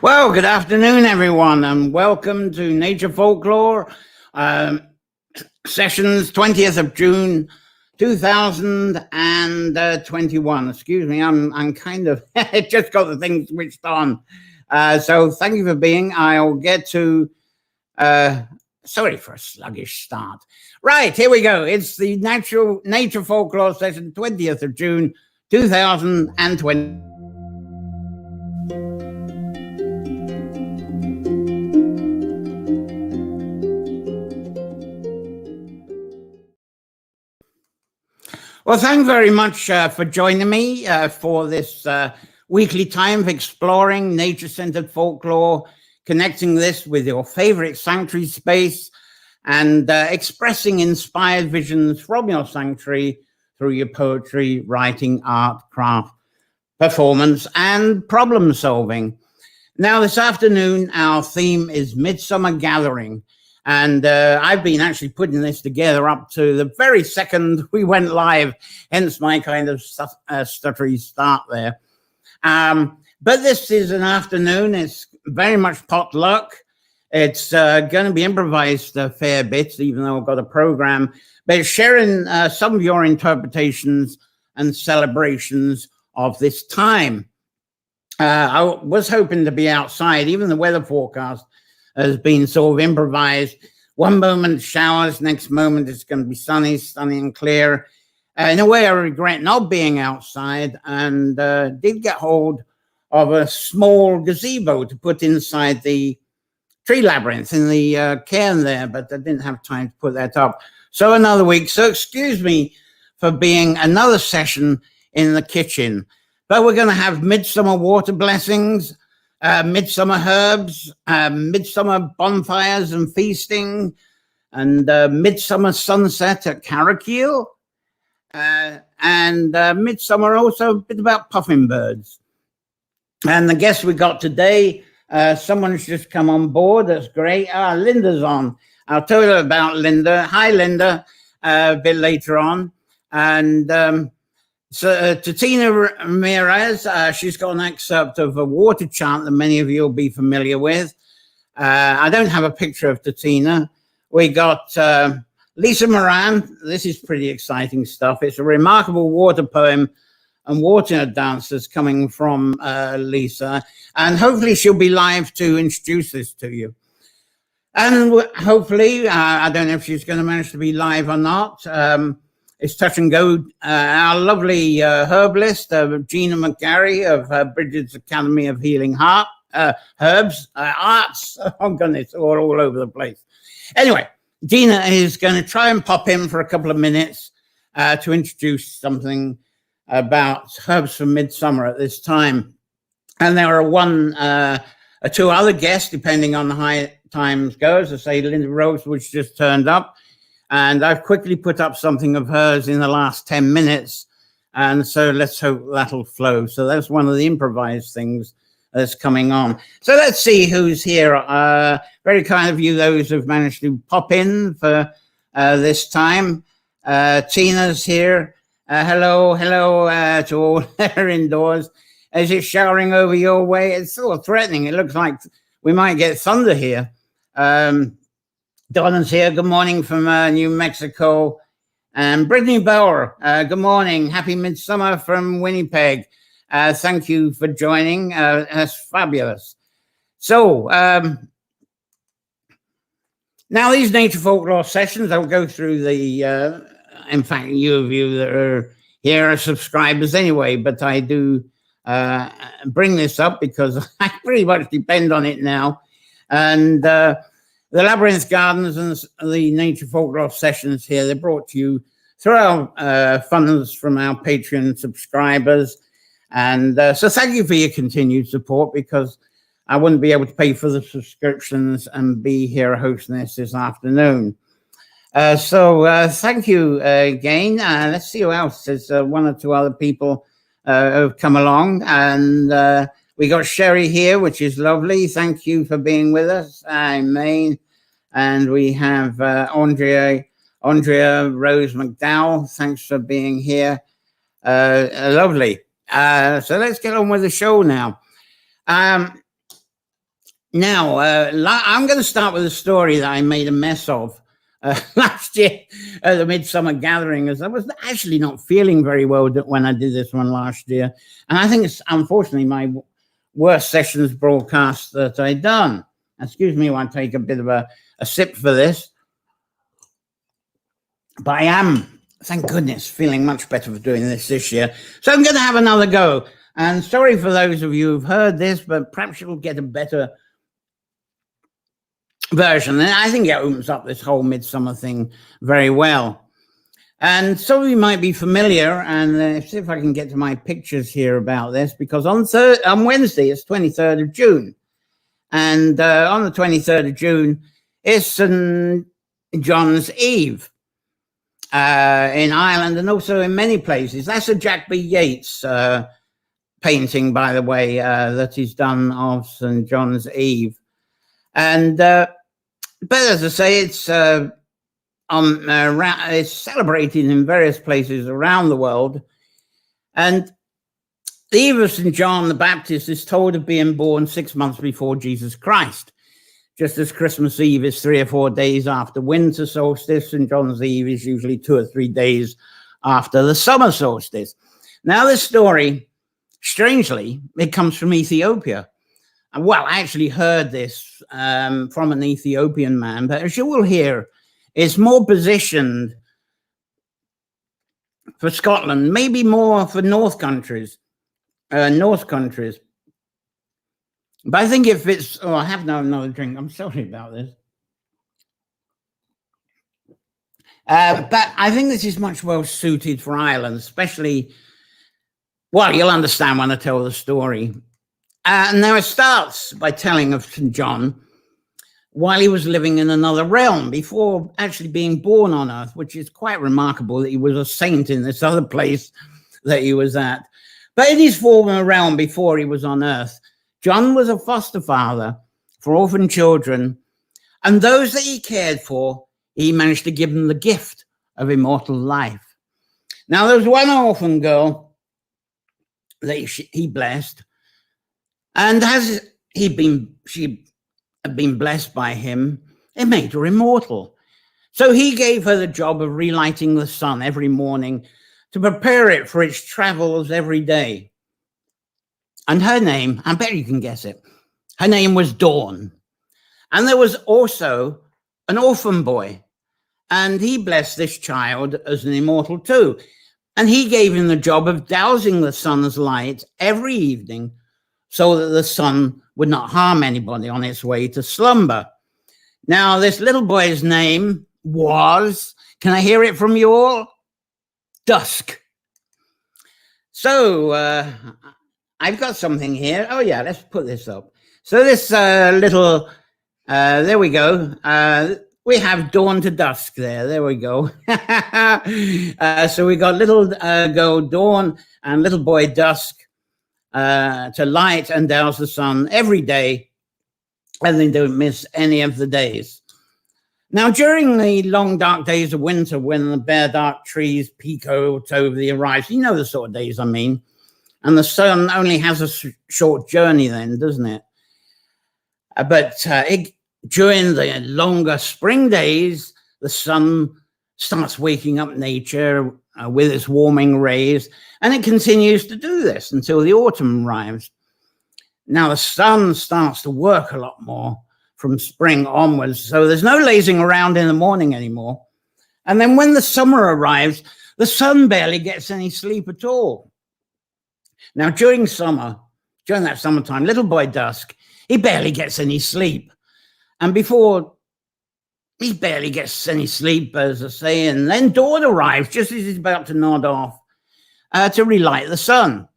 Well, good afternoon, everyone, and welcome to Nature Folklore Sessions, 20th of June, 2021. Excuse me, I'm kind of just got the thing switched on. So thank you for being. I'll get to. Sorry for a sluggish start. Right, here we go. It's the Nature Folklore Session, 20th of June, 2020. Well, thanks very much for joining me for this weekly time of exploring nature-centered folklore, connecting this with your favorite sanctuary space and expressing inspired visions from your sanctuary through your poetry, writing, art, craft, performance, and problem solving. Now, this afternoon, our theme is Midsummer Gathering. And I've been actually putting this together up to the very second we went live, hence my kind of stuttery start there. But this is an afternoon. It's very much potluck. It's going to be improvised a fair bit, even though I've got a program. But it's sharing some of your interpretations and celebrations of this time. I was hoping to be outside. Even the weather forecast has been sort of improvised. One moment showers, next moment it's going to be sunny and clear. In a way, I regret not being outside and did get hold of a small gazebo to put inside the tree labyrinth in the cairn there, but I didn't have time to put that up. So another week. So excuse me for being another session in the kitchen. But we're going to have midsummer water blessings, midsummer herbs, midsummer bonfires and feasting, and midsummer sunset at Carrickeel, and midsummer also a bit about puffin birds. And the guest we got today, someone's just come on board. That's great. Linda's on. I'll tell you about Linda. Hi, Linda, a bit later on. And so Tatina Ramirez, she's got an excerpt of a water chant that many of you will be familiar with. I don't have a picture of Tatina. We got Lisa Moran. This is pretty exciting stuff. It's a remarkable water poem and water dances coming from Lisa. And hopefully she'll be live to introduce this to you. And hopefully, I don't know if she's going to manage to be live or not. It's touch and go. Our lovely herbalist, Gina McGarry of Bridget's Academy of Healing Herbs, Arts. Oh, goodness, all over the place. Anyway, Gina is going to try and pop in for a couple of minutes to introduce something about herbs for midsummer at this time. And there are one or two other guests, depending on how times go. As I say, Linda Rose, which just turned up. And I've quickly put up something of hers in the last 10 minutes. And so let's hope that'll flow. So that's one of the improvised things that's coming on. So let's see who's here. Very kind of you, those who've managed to pop in for this time. Tina's here. Hello to all there indoors. As it's showering over your way, it's sort of threatening. It looks like we might get thunder here. Donna's here. Good morning from New Mexico. And Brittany Bauer, good morning. Happy Midsummer from Winnipeg. Thank you for joining. That's fabulous. So, now these nature folklore sessions, I'll go through the, in fact, you of you that are here are subscribers anyway, but I do bring this up because I pretty much depend on it now. And the Labyrinth Gardens and the Nature Folklore Sessions here, they're brought to you through our funds from our Patreon subscribers. And so thank you for your continued support, because I wouldn't be able to pay for the subscriptions and be here hosting this afternoon. So thank you again. Let's see who else. There's one or two other people who've come along. And we got Sherry here, which is lovely. Thank you for being with us. Maine. And we have Andrea Rose McDowell. Thanks for being here. Lovely. So let's get on with the show now. Now, I'm going to start with a story that I made a mess of last year at the Midsummer Gathering, as I was actually not feeling very well when I did this one last year. And I think it's unfortunately my worst sessions broadcast that I done. Excuse me while I take a bit of a sip for this. But I am, thank goodness, feeling much better for doing this year. So I'm going to have another go. And sorry for those of you who've heard this, but perhaps you'll get a better version. And I think it opens up this whole midsummer thing very well. And some of you might be familiar, and see if I can get to my pictures here about this, because on Wednesday, it's 23rd of June. And on the 23rd of June, it's St. John's Eve in Ireland and also in many places. That's a Jack B. Yeats painting, by the way, that he's done of St. John's Eve. And but as I say, it's celebrated in various places around the world. And the Eve of St. John the Baptist is told of being born 6 months before Jesus Christ. Just as Christmas Eve is 3 or 4 days after winter solstice, St. John's Eve is usually 2 or 3 days after the summer solstice. Now, this story, strangely, it comes from Ethiopia. Well, I actually heard this from an Ethiopian man, but as you will hear, it's more positioned for Scotland, maybe more for North countries. But I think if it's, oh, I have another drink. I'm sorry about this. But I think this is much well suited for Ireland, especially, well, you'll understand when I tell the story. And now it starts by telling of St. John while he was living in another realm before actually being born on earth, which is quite remarkable that he was a saint in this other place that he was at. But in his former realm before he was on earth, John was a foster father for orphan children, and those that he cared for, he managed to give them the gift of immortal life. Now, there was one orphan girl that he blessed, and as she had been blessed by him, it made her immortal. So he gave her the job of relighting the sun every morning to prepare it for its travels every day. And her name, I bet you can guess it, her name was Dawn. And there was also an orphan boy, and he blessed this child as an immortal too. And he gave him the job of dousing the sun's light every evening so that the sun would not harm anybody on its way to slumber. Now, this little boy's name was, can I hear it from you all? Dusk. So I've got something here. Oh, yeah, let's put this up. So this little, there we go. We have dawn to dusk there. There we go. So we got little girl Dawn and little boy Dusk to light and douse the sun every day, and they don't miss any of the days. Now, during the long, dark days of winter, when the bare, dark trees peek out over the horizon, you know the sort of days I mean, and the sun only has a short journey then, doesn't it? But during the longer spring days, the sun starts waking up nature with its warming rays, and it continues to do this until the autumn arrives. Now, the sun starts to work a lot more from spring onwards, so there's no lazing around in the morning anymore. And then when the summer arrives, the sun barely gets any sleep at all. Now, during that summertime, little boy Dusk, he barely gets any sleep. And before he barely gets any sleep, as I say, and then dawn arrives just as he's about to nod off to relight the sun.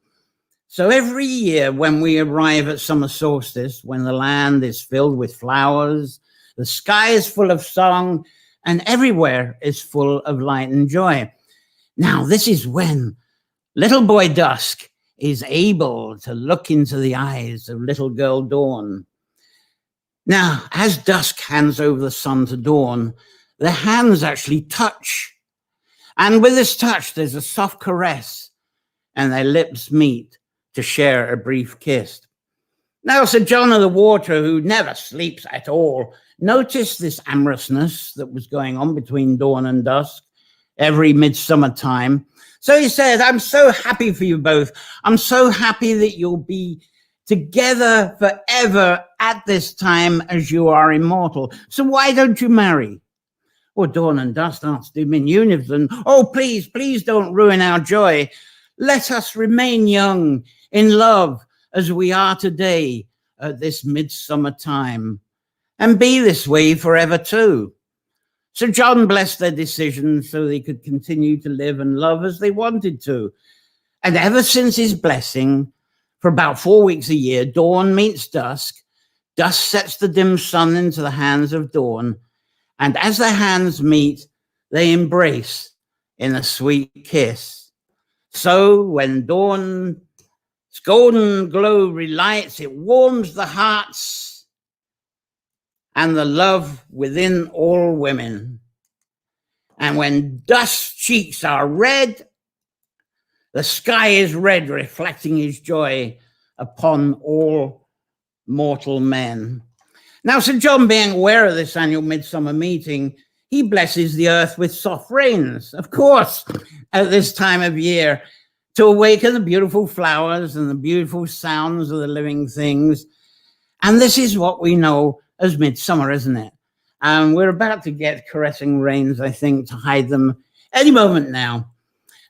So every year when we arrive at summer solstice, when the land is filled with flowers, the sky is full of song, and everywhere is full of light and joy. Now, this is when little boy Dusk is able to look into the eyes of little girl Dawn. Now, as Dusk hands over the sun to Dawn, their hands actually touch. And with this touch, there's a soft caress, and their lips meet to share a brief kiss. Now Sir John of the Water, who never sleeps at all, noticed this amorousness that was going on between dawn and dusk every midsummer time. So he said, I'm so happy for you both. I'm so happy that you'll be together forever at this time as you are immortal. So why don't you marry? Well, dawn and dusk answered him in unison, oh, please, please don't ruin our joy. Let us remain young in love as we are today at this midsummer time, and be this way forever too. Sir John blessed their decision so they could continue to live and love as they wanted to. And ever since his blessing, for about 4 weeks a year, dawn meets dusk, dusk sets the dim sun into the hands of dawn, and as their hands meet, they embrace in a sweet kiss. So when dawn's golden glow relights, it warms the hearts and the love within all women. And when dusk's cheeks are red, the sky is red, reflecting his joy upon all mortal men. Now, Sir John, being aware of this annual midsummer meeting, he blesses the earth with soft rains, of course, at this time of year, to awaken the beautiful flowers and the beautiful sounds of the living things. And this is what we know as midsummer, isn't it? And we're about to get caressing rains, I think, to hide them any moment now.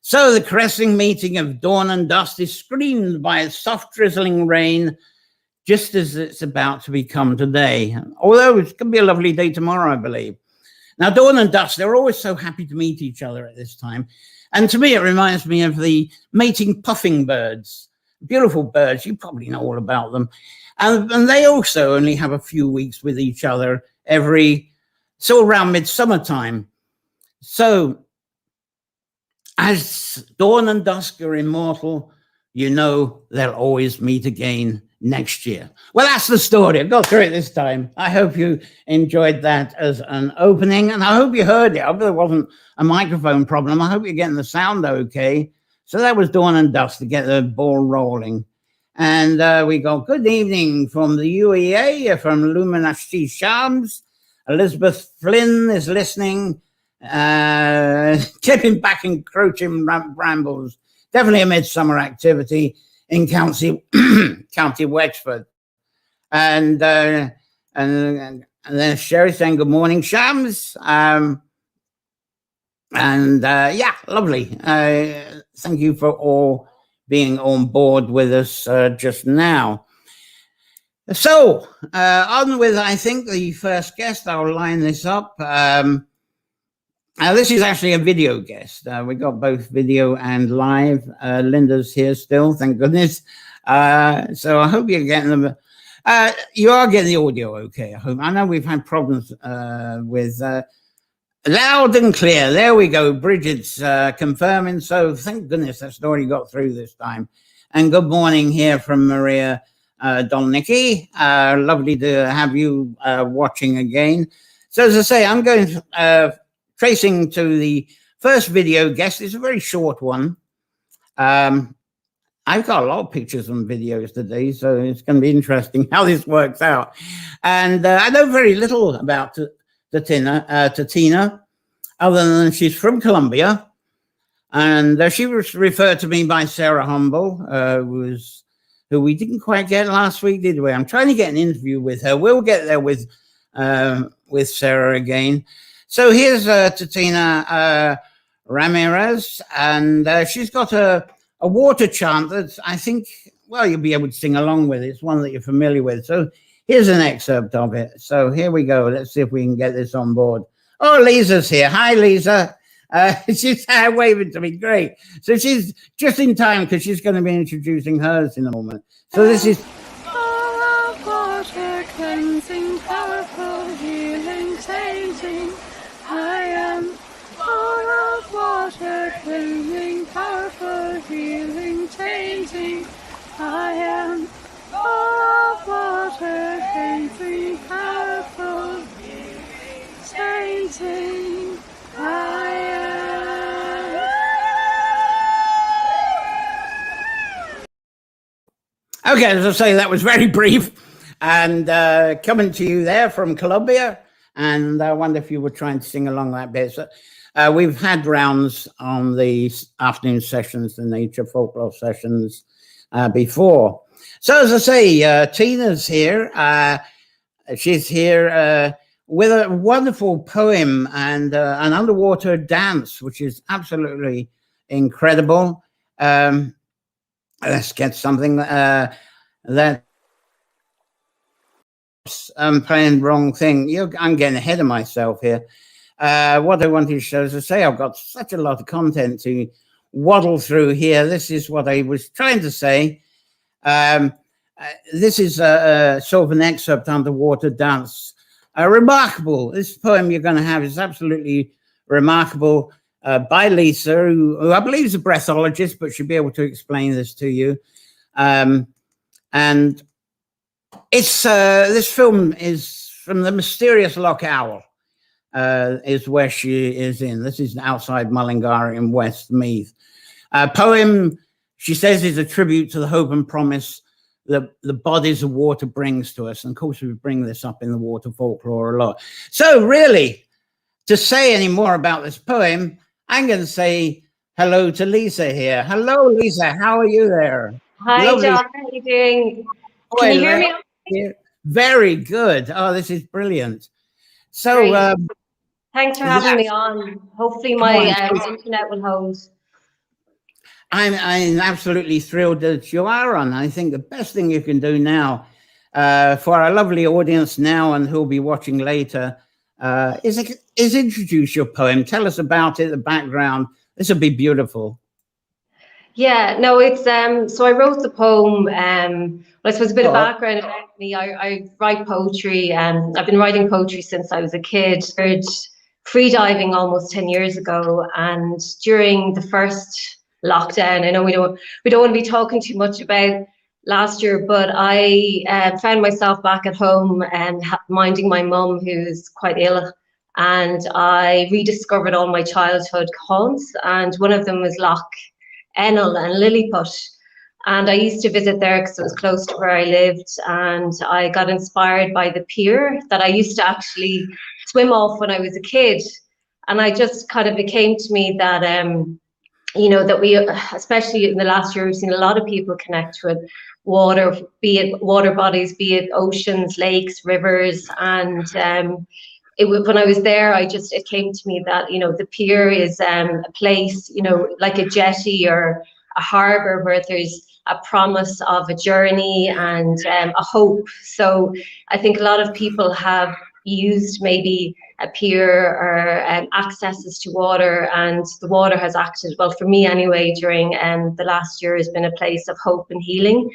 So the caressing meeting of dawn and dusk is screened by a soft drizzling rain, just as it's about to become today. Although it's going to be a lovely day tomorrow, I believe. Now, dawn and dusk, they're always so happy to meet each other at this time. And to me, it reminds me of the mating puffing birds. Beautiful birds, you probably know all about them. And they also only have a few weeks with each other around midsummer time. So as dawn and dusk are immortal, you know they'll always meet again next year. Well, that's the story. I got through it this time. I hope you enjoyed that as an opening, and I hope you heard it. I hope there wasn't a microphone problem. I hope you're getting the sound okay. So that was dawn and dusk to get the ball rolling. And we got good evening from the UEA, from Luminati Shams. Elizabeth Flynn is listening. Clipping back encroaching brambles. Definitely a midsummer activity in County Wexford. And then Sherry saying good morning, Shams. Yeah, lovely. Thank you for all being on board with us just now. So on with, I think, the first guest. I'll line this up. This is actually a video guest. We got both video and live. Linda's here still, thank goodness. So I hope you're getting them. You are getting the audio okay, I hope. I know we've had problems with loud and clear. There we go. Bridget's confirming. So thank goodness that's already got through this time. And good morning here from Maria Dolnicki. Lovely to have you watching again. So as I say, I'm going tracing to the first video guest. It's a very short one. I've got a lot of pictures and videos today, so it's going to be interesting how this works out. And I know very little about Tatina, other than she's from Colombia. And she was referred to me by Sarah Humble, who we didn't quite get last week, did we? I'm trying to get an interview with her. We'll get there with Sarah again. So here's Tatina Ramirez, and she's got a water chant that I think, well, you'll be able to sing along with. It's one that you're familiar with. So here's an excerpt of it. So here we go. Let's see if we can get this on board. Oh, Lisa's here. Hi, Lisa. She's waving to me. Great. So she's just in time because she's going to be introducing hers in a moment. So this is... water, cleansing, powerful, healing, changing. I am full of water, cleansing, powerful, healing, changing. I am full of water, cleansing, powerful, healing, changing. I am. Okay, as I say, that was very brief. And coming to you there from Colombia. And I wonder if you were trying to sing along that bit. So, we've had rounds on the afternoon sessions, the nature folklore sessions before. So as I say, Tina's here. She's here with a wonderful poem and an underwater dance, which is absolutely incredible. Let's get something that I'm playing the wrong thing. I'm getting ahead of myself here. What I wanted to show, as I say, I've got such a lot of content to waddle through here. This is what I was trying to say. This is sort of an excerpt, Underwater Dance. Remarkable. This poem you're going to have is absolutely remarkable, by Lisa, who I believe is a breathologist, but she'll be able to explain this to you. And it's this film is from The Mysterious Loch Owl, is where she is in. This is outside Mullingar in Westmeath. Poem, she says, is a tribute to the hope and promise that the bodies of water brings to us. And of course, we bring this up in the water folklore a lot. So really, to say any more about this poem, I'm going to say hello to Lisa here. Hello, Lisa. How are you there? Hi, Lovely. John. How are you doing? Can you hear me? Very good. Oh, this is brilliant. So thanks for having me on. Hopefully my internet will hold. I'm absolutely thrilled that you are on. I think the best thing you can do now for our lovely audience now and who'll be watching later is introduce your poem. Tell us about it, the background. This will be beautiful. Yeah, no, it's so I wrote the poem. Well, I suppose a bit of background about me. I write poetry. I've been writing poetry since I was a kid. Started free diving almost 10 years ago, and during the first lockdown, I know we don't want to be talking too much about last year, but I found myself back at home and minding my mum, who's quite ill, and I rediscovered all my childhood haunts, and one of them was Loch Ennel and Lilliput. And I used to visit there because it was close to where I lived, and I got inspired by the pier that I used to actually swim off when I was a kid. And I just kind of, it came to me that you know, that we, especially in the last year, we've seen a lot of people connect with water, be it water bodies, be it oceans, lakes, rivers. And when I was there, it came to me that, you know, the pier is a place, you know, like a jetty or a harbour where there's a promise of a journey and a hope. So I think a lot of people have used maybe a pier or accesses to water, and the water has acted, well, for me anyway, during the last year has been a place of hope and healing.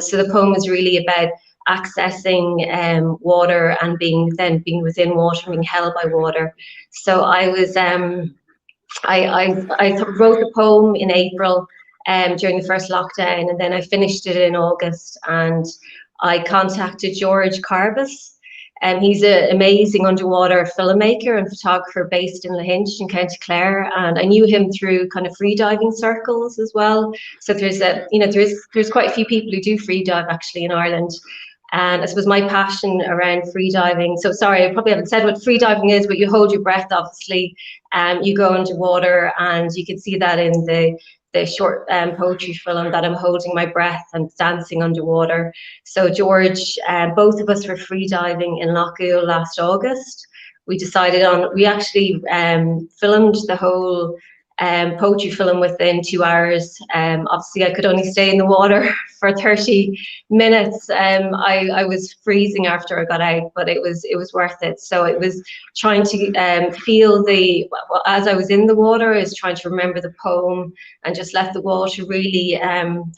So the poem is really about accessing water and being within water, being held by water. So I was I wrote the poem in April during the first lockdown, and then I finished it in August, and I contacted George Carbis. He's an amazing underwater filmmaker and photographer based in Lahinch in County Clare, and I knew him through kind of free diving circles as well. So there's quite a few people who do free dive actually in Ireland, and I suppose my passion around free diving. So sorry, I probably haven't said what free diving is, but you hold your breath, obviously. You go underwater, and you can see that in the short poetry film that I'm holding my breath and dancing underwater. So George, both of us were free diving in Loch Owl last August. We actually filmed the whole poetry film within 2 hours. Obviously I could only stay in the water for 30 minutes. I was freezing after I got out, but it was worth it. So it was trying to feel as I was in the water, is trying to remember the poem and just let the water really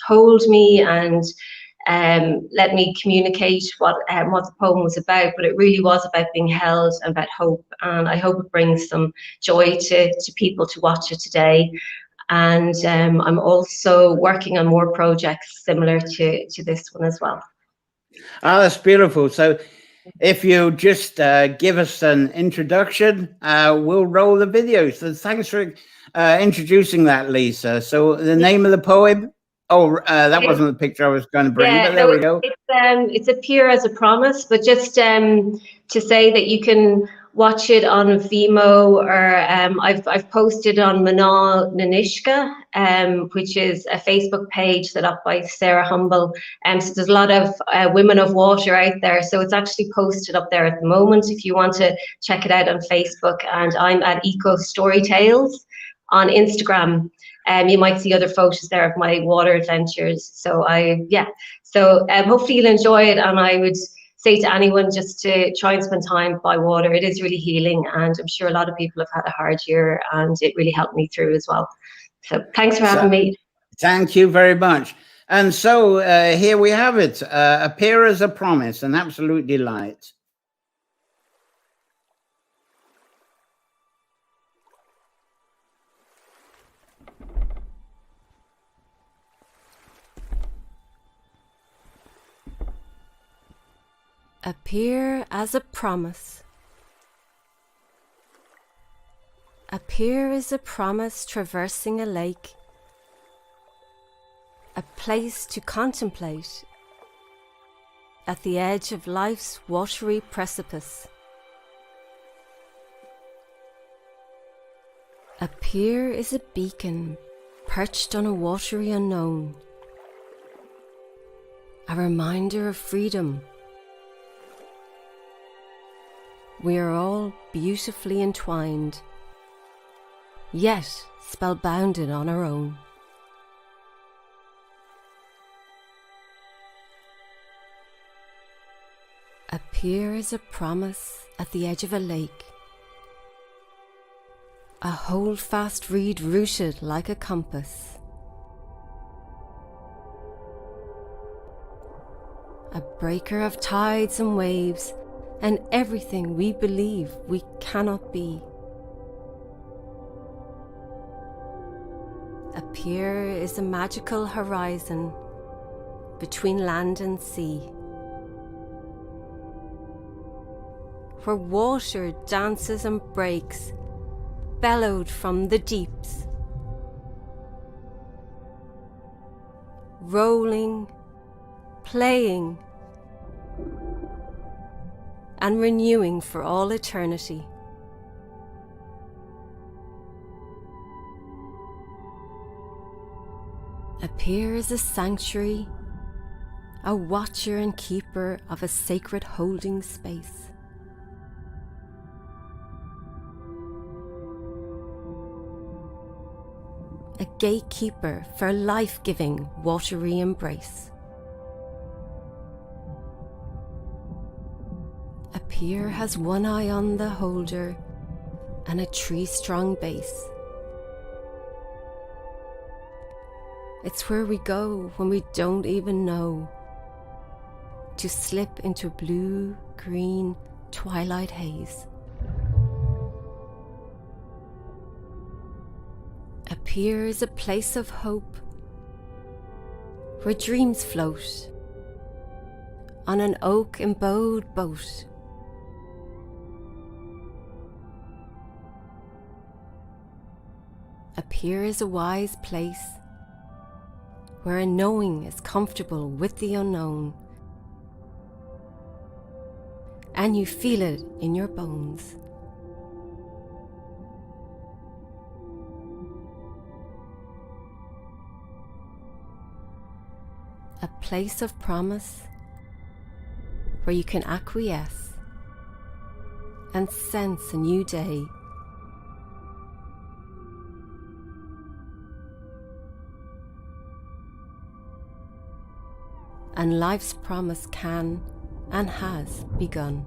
hold me and let me communicate what the poem was about. But it really was about being held and about hope, and I hope it brings some joy to people to watch it today. And I'm also working on more projects similar to this one as well. Oh, that's beautiful. So if you just give us an introduction, we'll roll the video. So thanks for introducing that, Lisa. So the name of the poem? Oh, that wasn't the picture I was going to bring, but there we go. It's appear as a promise, but just to say that you can watch it on Vimeo, or I've posted on Manal Nanishka, which is a Facebook page set up by Sarah Humble. So there's a lot of women of water out there. So it's actually posted up there at the moment if you want to check it out on Facebook. And I'm at Eco Story Tales on Instagram. You might see other photos there of my water adventures. So hopefully you'll enjoy it. And I would say to anyone just to try and spend time by water. It is really healing, and I'm sure a lot of people have had a hard year, and it really helped me through as well. So thanks for having me. Thank you very much. And so here we have it, appear as a promise, an absolute delight. Appear as a promise. Appear as a promise traversing a lake, a place to contemplate at the edge of life's watery precipice. Appear is a beacon perched on a watery unknown, a reminder of freedom. We are all beautifully entwined, yet spellbounded on our own. Appear as a promise at the edge of a lake, a holdfast reed rooted like a compass, a breaker of tides and waves, and everything we believe we cannot be. Appear is a magical horizon between land and sea, where water dances and breaks, bellowed from the deeps, rolling, playing, and renewing for all eternity. Appear as a sanctuary, a watcher and keeper of a sacred holding space. A gatekeeper for life-giving watery embrace. Appear has one eye on the holder and a tree-strong base. It's where we go when we don't even know, to slip into blue-green twilight haze. Appear is a place of hope, where dreams float on an oak-embowed boat. Appear is a wise place, where a knowing is comfortable with the unknown, and you feel it in your bones. A place of promise, where you can acquiesce and sense a new day. And life's promise can and has begun.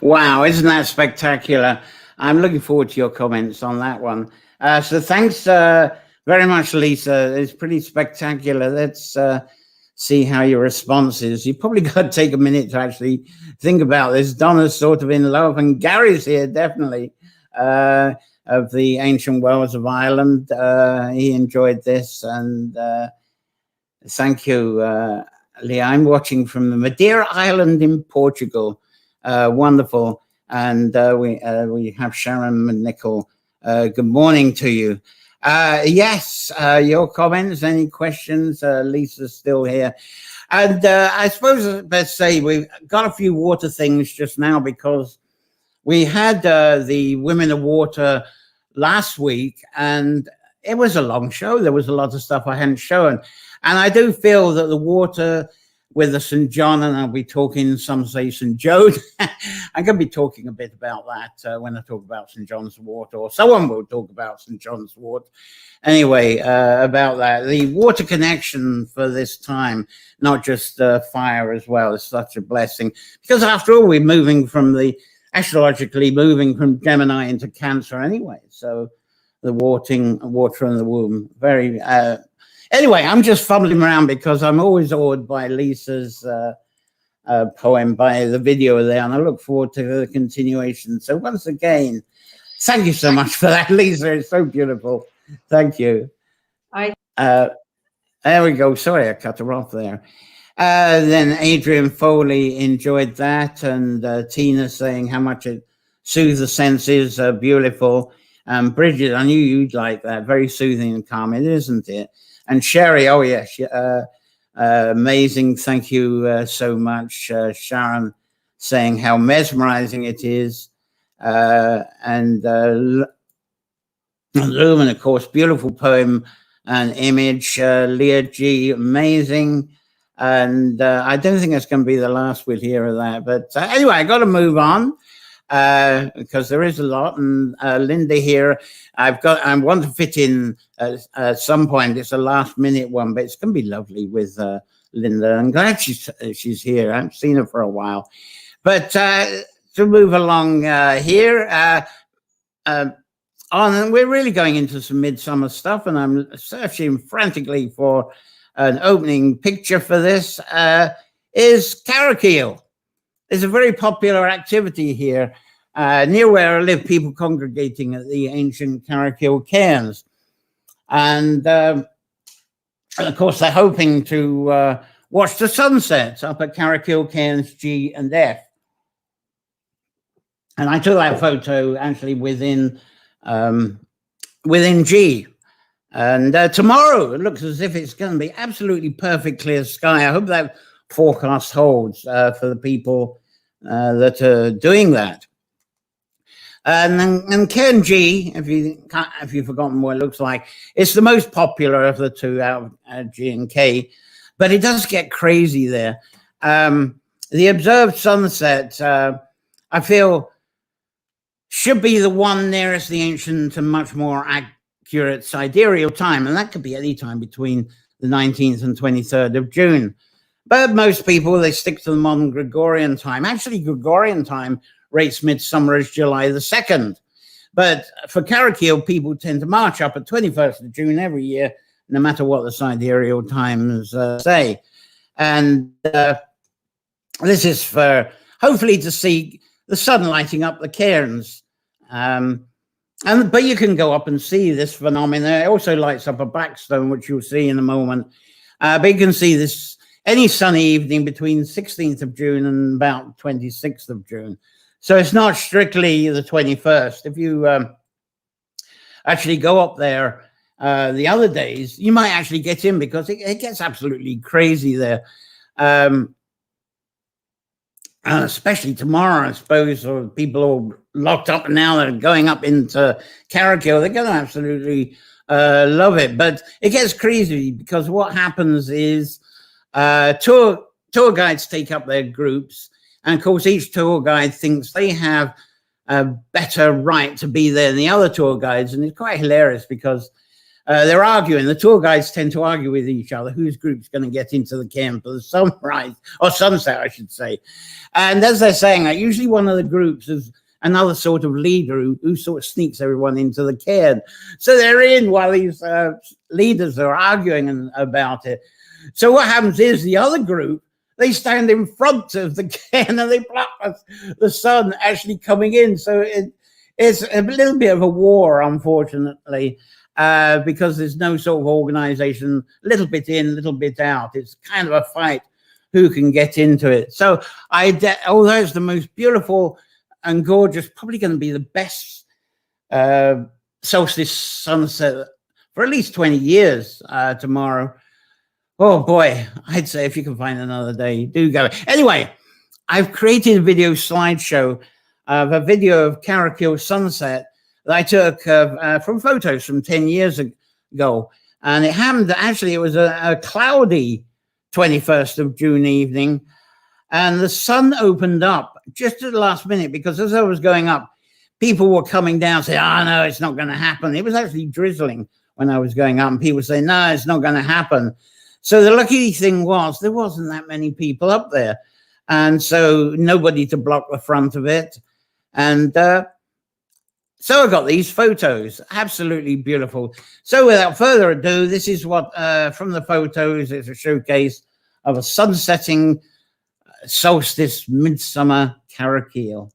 Wow, isn't that spectacular? I'm looking forward to your comments on that one. So thanks very much, Lisa. It's pretty spectacular. Let's see how your response is. You probably got to take a minute to actually think about this. Donna's sort of in love, and Gary's here, definitely, of the ancient wells of Ireland. He enjoyed this, and thank you, Lee. I'm watching from the Madeira Island in Portugal. Wonderful. And we have Sharon McNichol. Good morning to you. Yes, your comments, any questions? Lisa's still here. And I suppose, let's say, we've got a few water things just now because we had the Women of Water last week, and it was a long show. There was a lot of stuff I hadn't shown. And I do feel that the water with the St. John, and I'll be talking, some say St. Joan. I'm going to be talking a bit about that when I talk about St. John's Wort, or someone will talk about St. John's Wort. Anyway, about that, the water connection for this time, not just fire as well, is such a blessing. Because after all, we're moving from astrologically moving from Gemini into Cancer anyway. So the water in the womb, very... Anyway, I'm just fumbling around because I'm always awed by Lisa's poem, by the video there, and I look forward to the continuation. So once again, thank you so much for that, Lisa. It's so beautiful. Thank you. There we go. Sorry, I cut her off there. Then Adrian Foley enjoyed that, and Tina saying how much it soothes the senses, beautiful. Bridget, I knew you'd like that. Very soothing and calming, isn't it? And Sherry, oh yes, amazing. Thank you so much. Sharon saying how mesmerizing it is. And Lumen, of course, beautiful poem and image. Leah G, amazing. And I don't think it's going to be the last we'll hear of that. But anyway, I got to move on. Because there is a lot, and Linda here, I want to fit in at some point. It's a last minute one, but it's going to be lovely with Linda. I'm glad she's here. I haven't seen her for a while. But to move along here, we're really going into some midsummer stuff, and I'm searching frantically for an opening picture for this. Is Carrickeel. It's a very popular activity here. Near where I live, people congregating at the ancient Carrickeel cairns. And of course, they're hoping to watch the sunset up at Carrickeel cairns G and F. And I took that photo actually within G. And tomorrow, it looks as if it's going to be absolutely perfect clear sky. I hope that forecast holds for the people that are doing that. And Cairn G, if you've forgotten what it looks like, it's the most popular of the two out of G and K, but it does get crazy there. The observed sunset, I feel, should be the one nearest the ancient and much more accurate sidereal time, and that could be any time between the 19th and 23rd of June. But most people, they stick to the modern Gregorian time. Actually, Gregorian time rates midsummer as July the 2nd. But for Carrickeel, people tend to march up at 21st of June every year, no matter what the sidereal times say. And this is for, hopefully, to see the sun lighting up the cairns. But you can go up and see this phenomenon. It also lights up a Blackstone, which you'll see in a moment. But you can see this any sunny evening between 16th of June and about 26th of June. So it's not strictly the 21st. If you actually go up there the other days, you might actually get in because it gets absolutely crazy there. Especially tomorrow, I suppose, or people are locked up now that are going up into Carrickeel. They're going to absolutely love it. But it gets crazy because what happens is tour guides take up their groups. And of course, each tour guide thinks they have a better right to be there than the other tour guides. And it's quite hilarious because they're arguing. The tour guides tend to argue with each other whose group's going to get into the camp for the sunrise or sunset, I should say. And as they're saying, usually one of the groups is another sort of leader who sort of sneaks everyone into the cairn. So they're in while these leaders are arguing about it. So what happens is the other group, they stand in front of the cairn and they block the sun actually coming in. So it's a little bit of a war, unfortunately, because there's no sort of organization, little bit in, little bit out. It's kind of a fight who can get into it. So although it's the most beautiful and gorgeous, probably going to be the best solstice sunset for at least 20 years tomorrow. Oh boy, I'd say if you can find another day, do go. Anyway, I've created a video slideshow of a video of Carrickhill sunset that I took from photos from 10 years ago. And it happened that actually it was a cloudy 21st of June evening. And the sun opened up just at the last minute, because as I was going up, people were coming down saying, oh, no, it's not going to happen. It was actually drizzling when I was going up, and people saying, no, it's not going to happen. So the lucky thing was there wasn't that many people up there. And so nobody to block the front of it. And so I got these photos, absolutely beautiful. So without further ado, this is what, from the photos, it's a showcase of a sunsetting solstice midsummer Carrickhill.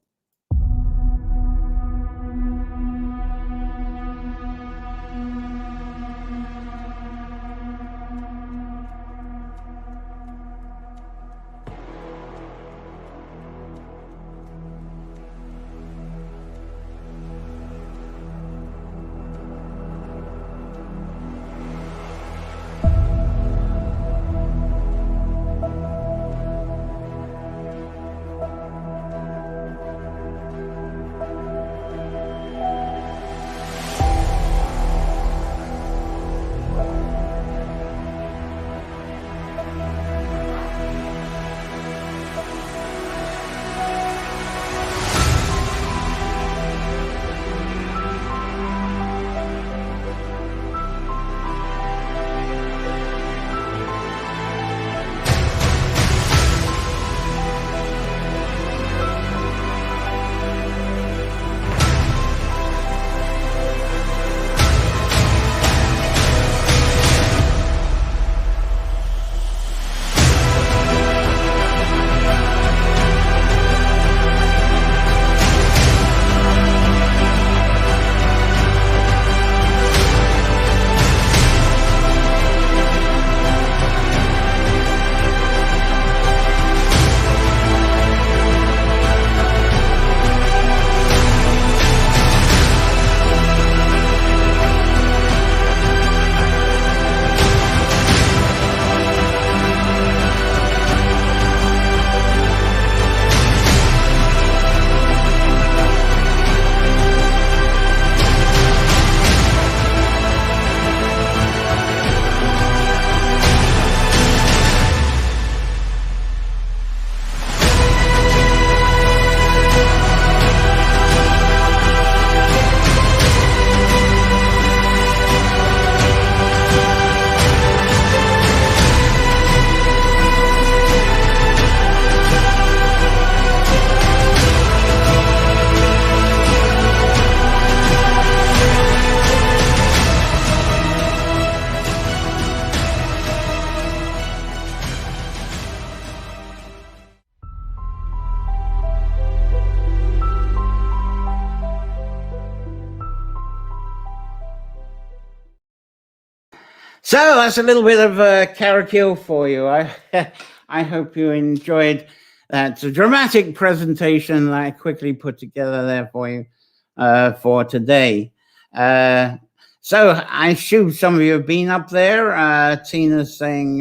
So that's a little bit of Carrickhill for you. I hope you enjoyed that dramatic presentation that I quickly put together there for you for today. So I assume some of you have been up there. Tina's saying,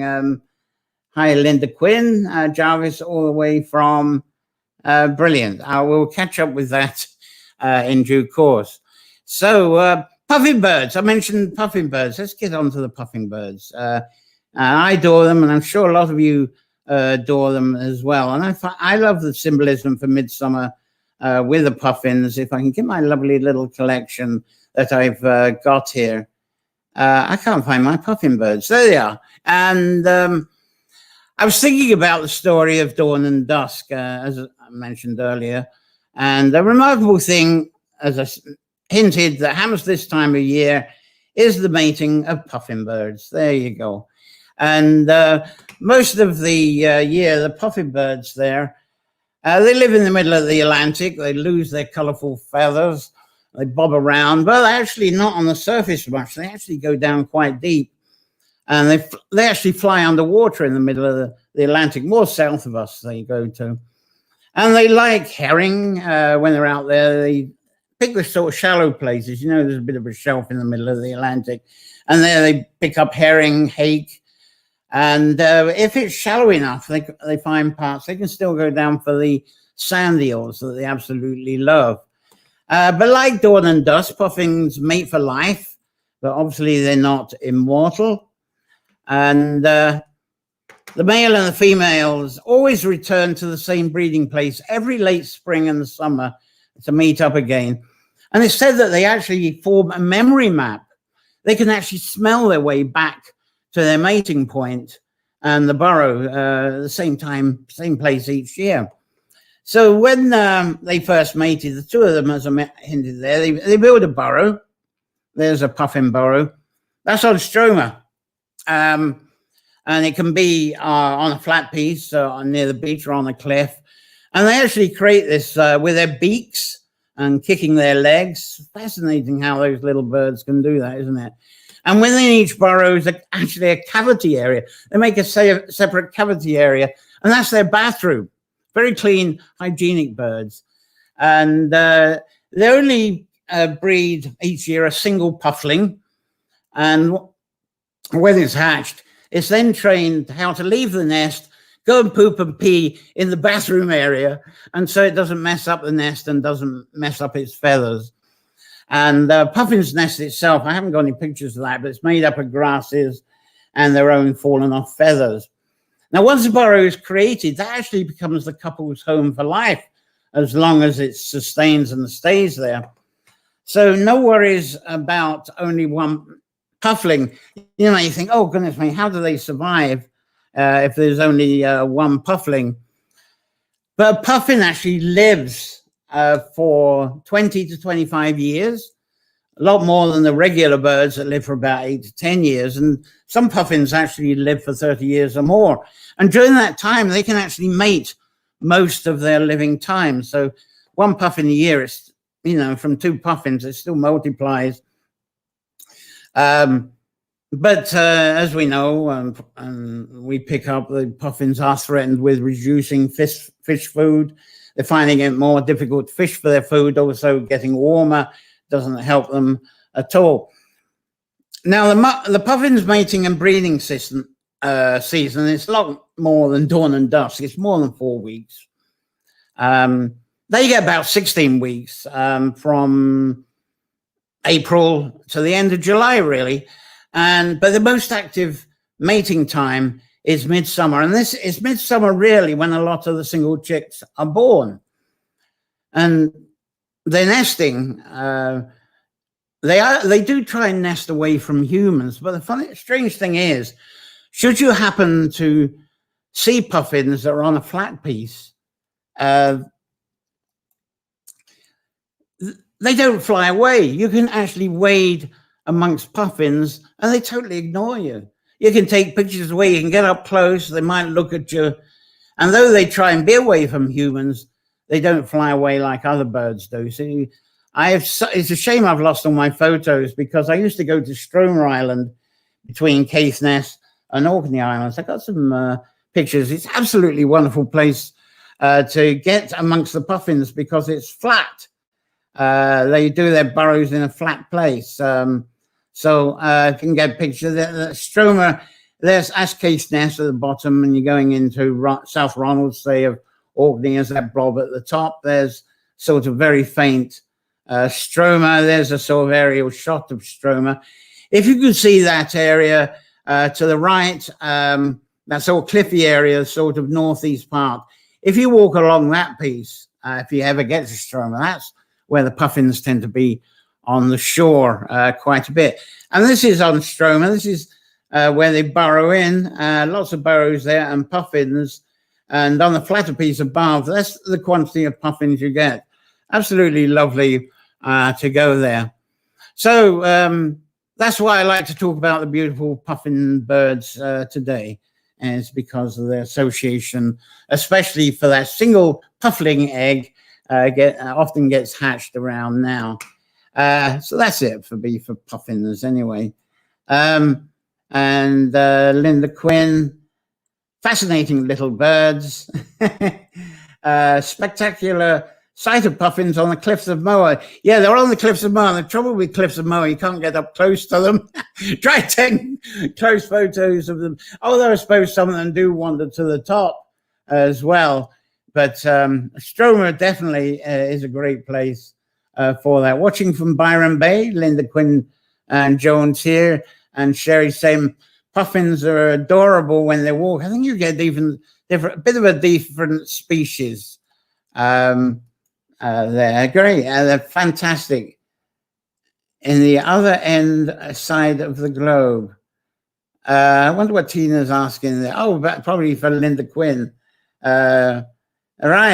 hi, Linda Quinn, Jarvis, all the way from brilliant. I will catch up with that in due course. So puffin birds, I mentioned puffin birds. Let's get on to the puffin birds. I adore them, and I'm sure a lot of you adore them as well. And I love the symbolism for midsummer with the puffins. If I can get my lovely little collection that I've got here. I can't find my puffin birds. There they are. And I was thinking about the story of dawn and dusk, as I mentioned earlier. And the remarkable thing, as I hinted, that happens this time of year is the mating of puffin birds. There you go. And most of the year, the puffin birds there, they live in the middle of the Atlantic. They lose their colorful feathers. They bob around, but they're actually not on the surface much. They actually go down quite deep. And they actually fly underwater in the middle of the Atlantic, more south of us they go to. And they like herring when they're out there. They pick the sort of shallow places. You know, there's a bit of a shelf in the middle of the Atlantic. And there they pick up herring, hake. And if it's shallow enough, they find parts. They can still go down for the sand eels that they absolutely love. But like dawn and dusk, puffins mate for life. But obviously they're not immortal. And the male and the females always return to the same breeding place every late spring and the summer to meet up again. And it's said that they actually form a memory map. They can actually smell their way back to their mating point and the burrow the same time, same place each year. So when they first mated, the two of them, as I hinted there, they build a burrow. There's a puffin burrow. That's on stroma. And it can be on a flat piece near the beach or on a cliff. And they actually create this with their beaks and kicking their legs. Fascinating how those little birds can do that, isn't it? And within each burrow is actually a cavity area. They make a separate cavity area, and that's their bathroom. Very clean, hygienic birds. And they only breed each year a single puffling. And when it's hatched, it's then trained how to leave the nest, go and poop and pee in the bathroom area, and so it doesn't mess up the nest and doesn't mess up its feathers. And puffin's nest itself, I haven't got any pictures of that, but it's made up of grasses and their own fallen off feathers. Now, once the burrow is created, that actually becomes the couple's home for life, as long as it sustains and stays there. So no worries about only one puffling. You know, you think, oh, goodness me, how do they survive if there's only one puffling? But a puffin actually lives for 20 to 25 years, a lot more than the regular birds that live for about 8 to 10 years. And some puffins actually live for 30 years or more. And during that time, they can actually mate most of their living time. So one puffin a year, is, you know, from 2 puffins, it still multiplies. But as we know, and we pick up, the puffins are threatened with reducing fish food. They're finding it more difficult to fish for their food. Also, getting warmer doesn't help them at all. Now, the puffin's mating and breeding season, it's a lot more than dawn and dusk. It's more than 4 weeks. They get about 16 weeks from April to the end of July, really. But the most active mating time is midsummer. And this is midsummer, really, when a lot of the single chicks are born. And they're nesting. They do try and nest away from humans. But the strange thing is, should you happen to see puffins that are on a flat piece, they don't fly away. You can actually wade amongst puffins and they totally ignore you. You can take pictures where you can get up close. They might look at you. And though they try and be away from humans, they don't fly away like other birds do. So it's a shame I've lost all my photos, because I used to go to Stromer Island between Caithness and Orkney Islands. I got some pictures. It's absolutely wonderful place to get amongst the puffins because it's flat. They do their burrows in a flat place. So you can get a picture. The Stromer, there's Caithness at the bottom, and you're going into South Ronaldsay of Orkney as that blob at the top. There's sort of very faint Stromer. There's a sort of aerial shot of Stromer. If you can see that area to the right, that sort of cliffy area, sort of northeast part. If you walk along that piece, if you ever get to Stromer, that's where the puffins tend to be on the shore quite a bit. And this is on Stromer. This is where they burrow in. Lots of burrows there and puffins. And on the flatter piece above, that's the quantity of puffins you get. absolutely lovely to go there. So that's why I like to talk about the beautiful puffin birds today, and it's because of their association, especially for that single puffling egg often gets hatched around now. So that's it for puffins anyway. And Linda Quinn, fascinating little birds. Spectacular sight of puffins on the cliffs of Moher. Yeah, they're on the cliffs of Moher. The trouble with cliffs of Moher, you can't get up close to them. Try taking close photos of them. Although I suppose some of them do wander to the top as well. But Stroma definitely is a great place for that. Watching from Byron Bay, Linda Quinn and Jones here, and Sherry saying puffins are adorable when they walk. I think you get even different, a bit of a different species. They're great. They're fantastic. In the other end side of the globe, I wonder what Tina's asking there. Oh, probably for Linda Quinn. Right,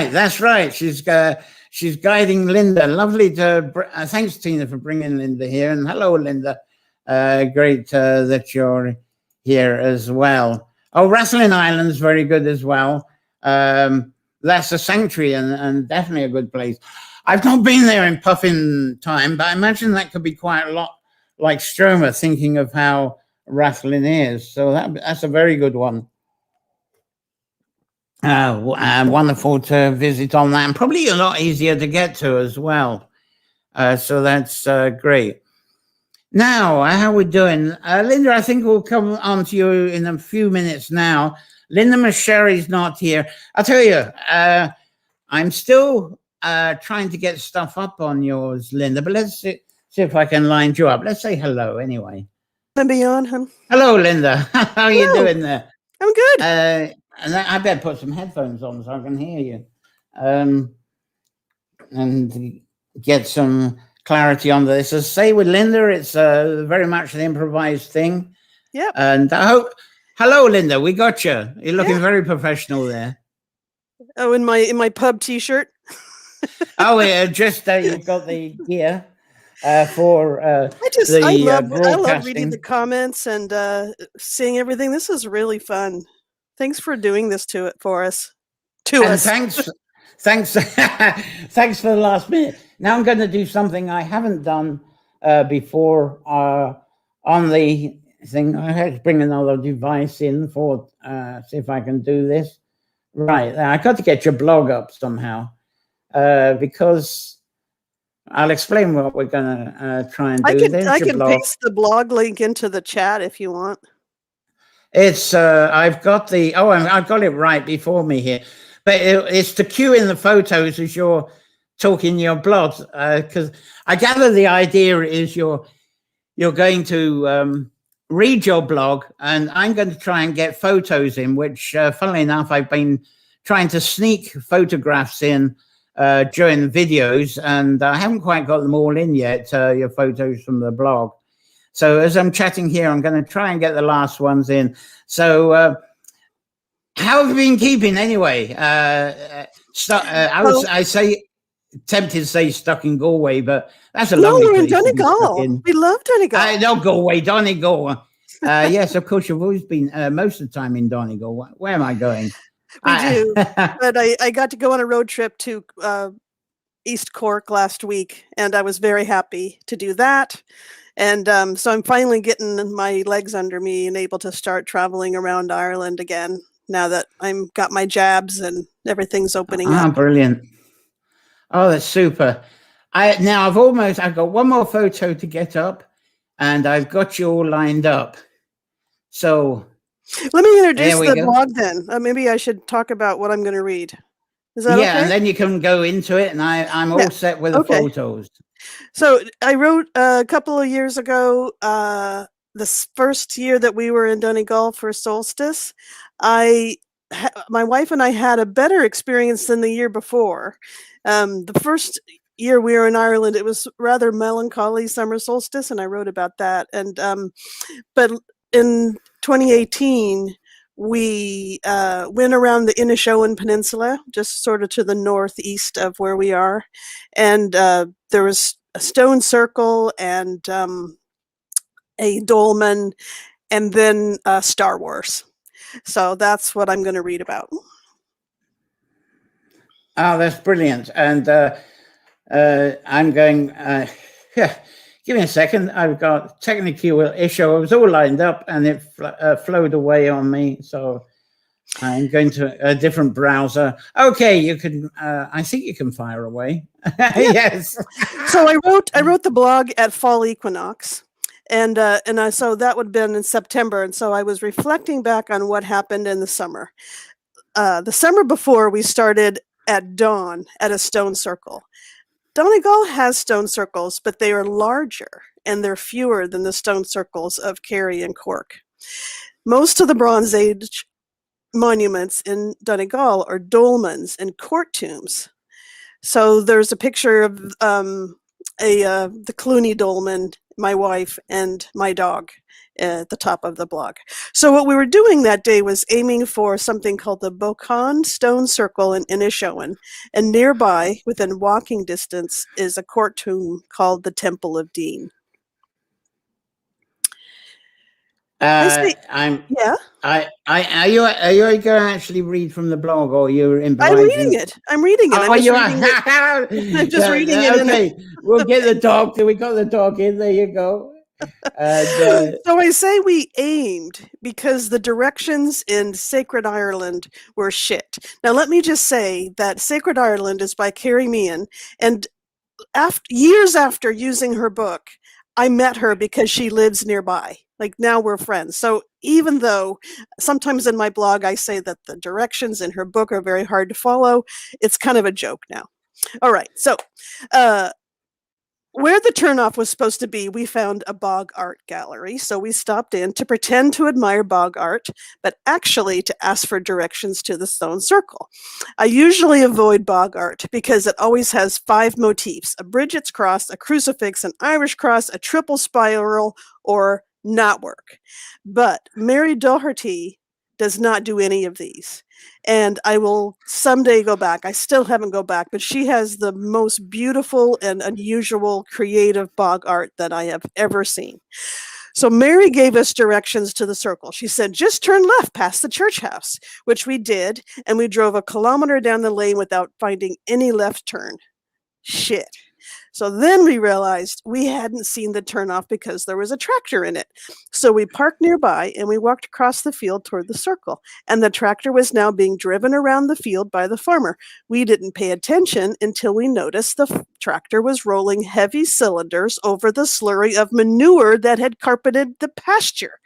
that's right. She's guiding Linda. Lovely to. Thanks, Tina, for bringing Linda here. And hello, Linda. Great that you're here as well. Oh, Rathlin Island's very good as well. That's a sanctuary and definitely a good place. I've not been there in puffin time, but I imagine that could be quite a lot like Stroma, thinking of how Rathlin is. So that's a very good one. Wonderful to visit on that, and probably a lot easier to get to as well. So that's great. Now, how are we doing? Linda, I think we'll come on to you in a few minutes now. Linda Masherry's not here. I'll tell you, I'm still trying to get stuff up on yours, Linda, but let's see if I can line you up. Let's say hello anyway. I'm beyond, hun. Hello, Linda. How are you doing there? I'm good. And I better put some headphones on so I can hear you. And get some clarity on this. As I say with Linda, it's very much an improvised thing. Yeah. And I hope. Hello, Linda. We got you. You're looking very professional there. Oh, in my pub T-shirt. Oh, yeah. Just you've got the gear for I love reading the comments and seeing everything. This is really fun. Thanks for doing this for us. Thanks. Thanks for the last minute. Now I'm going to do something I haven't done before on the thing. I had to bring another device in for see if I can do this. Right, I got to get your blog up somehow because I'll explain what we're going to try and do. I can paste the blog link into the chat if you want. It's I've got I've got it right before me here, but it's to cue in the photos as you're talking your blogs, because I gather the idea is you're going to read your blog, and I'm going to try and get photos in, which funnily enough I've been trying to sneak photographs in during the videos, and I haven't quite got them all in yet, your photos from the blog. So as I'm chatting here, I'm going to try and get the last ones in. So how have you been keeping anyway? I say tempted to say stuck in Galway, but that's a lovely place. No, we're in Donegal. We love Donegal. No, Galway, Donegal. Yes, of course, you've always been most of the time in Donegal. Where am I going? We do. But I got to go on a road trip to East Cork last week, and I was very happy to do that. And so I'm finally getting my legs under me and able to start traveling around Ireland again now that I'm got my jabs and everything's opening up. Brilliant. Oh, that's super. I've got one more photo to get up, and I've got you all lined up. So let me introduce the blog then. Maybe I should talk about what I'm going to read. Is that okay? And then you can go into it, and I'm all set with the photos. So I wrote a couple of years ago, this first year that we were in Donegal for solstice, my wife and I had a better experience than the year before. The first year we were in Ireland, it was rather melancholy summer solstice, and I wrote about that. And but in 2018, We went around the Inishowen Peninsula, just sort of to the northeast of where we are, and there was a stone circle and a dolmen, and then Star Wars. So that's what I'm going to read about. Oh, that's brilliant. And I'm going, yeah, give me a second. I've got technical issue. It was all lined up and it flowed away on me. So I'm going to a different browser. Okay, you can, I think you can fire away. Yes. So I wrote the blog at fall equinox. And so that would have been in September. And so I was reflecting back on what happened in the summer. The summer before, we started at dawn at a stone circle. Donegal has stone circles, but they are larger and they're fewer than the stone circles of Kerry and Cork. Most of the Bronze Age monuments in Donegal are dolmens and court tombs. So there's a picture of the Clooney dolmen, my wife, and my dog at the top of the blog. So what we were doing that day was aiming for something called the Bocan Stone Circle in Inishowen, and nearby, within walking distance, is a court tomb called the Temple of Dean. Are you going to actually read from the blog, or you're improvising? I'm reading it. I'm just reading it. Okay, we'll get the dog. We got the dog in. There you go. So I say we aimed because the directions in Sacred Ireland were shit. Now let me just say that Sacred Ireland is by Carrie Meehan, and years after using her book, I met her because she lives nearby. Like, now we're friends. So even though sometimes in my blog I say that the directions in her book are very hard to follow, it's kind of a joke now. All right, so where the turnoff was supposed to be, we found a bog art gallery. So we stopped in to pretend to admire bog art, but actually to ask for directions to the stone circle. I usually avoid bog art because it always has 5 motifs: a Bridget's cross, a crucifix, an Irish cross, a triple spiral, or not work. But Mary Doherty does not do any of these. And I will someday go back. I still haven't go back, but she has the most beautiful and unusual creative bog art that I have ever seen. So Mary gave us directions to the circle. She said, just turn left past the church house, which we did. And we drove 1 kilometer down the lane without finding any left turn. Shit. So then we realized we hadn't seen the turnoff because there was a tractor in it. So we parked nearby and we walked across the field toward the circle. And the tractor was now being driven around the field by the farmer. We didn't pay attention until we noticed the tractor was rolling heavy cylinders over the slurry of manure that had carpeted the pasture.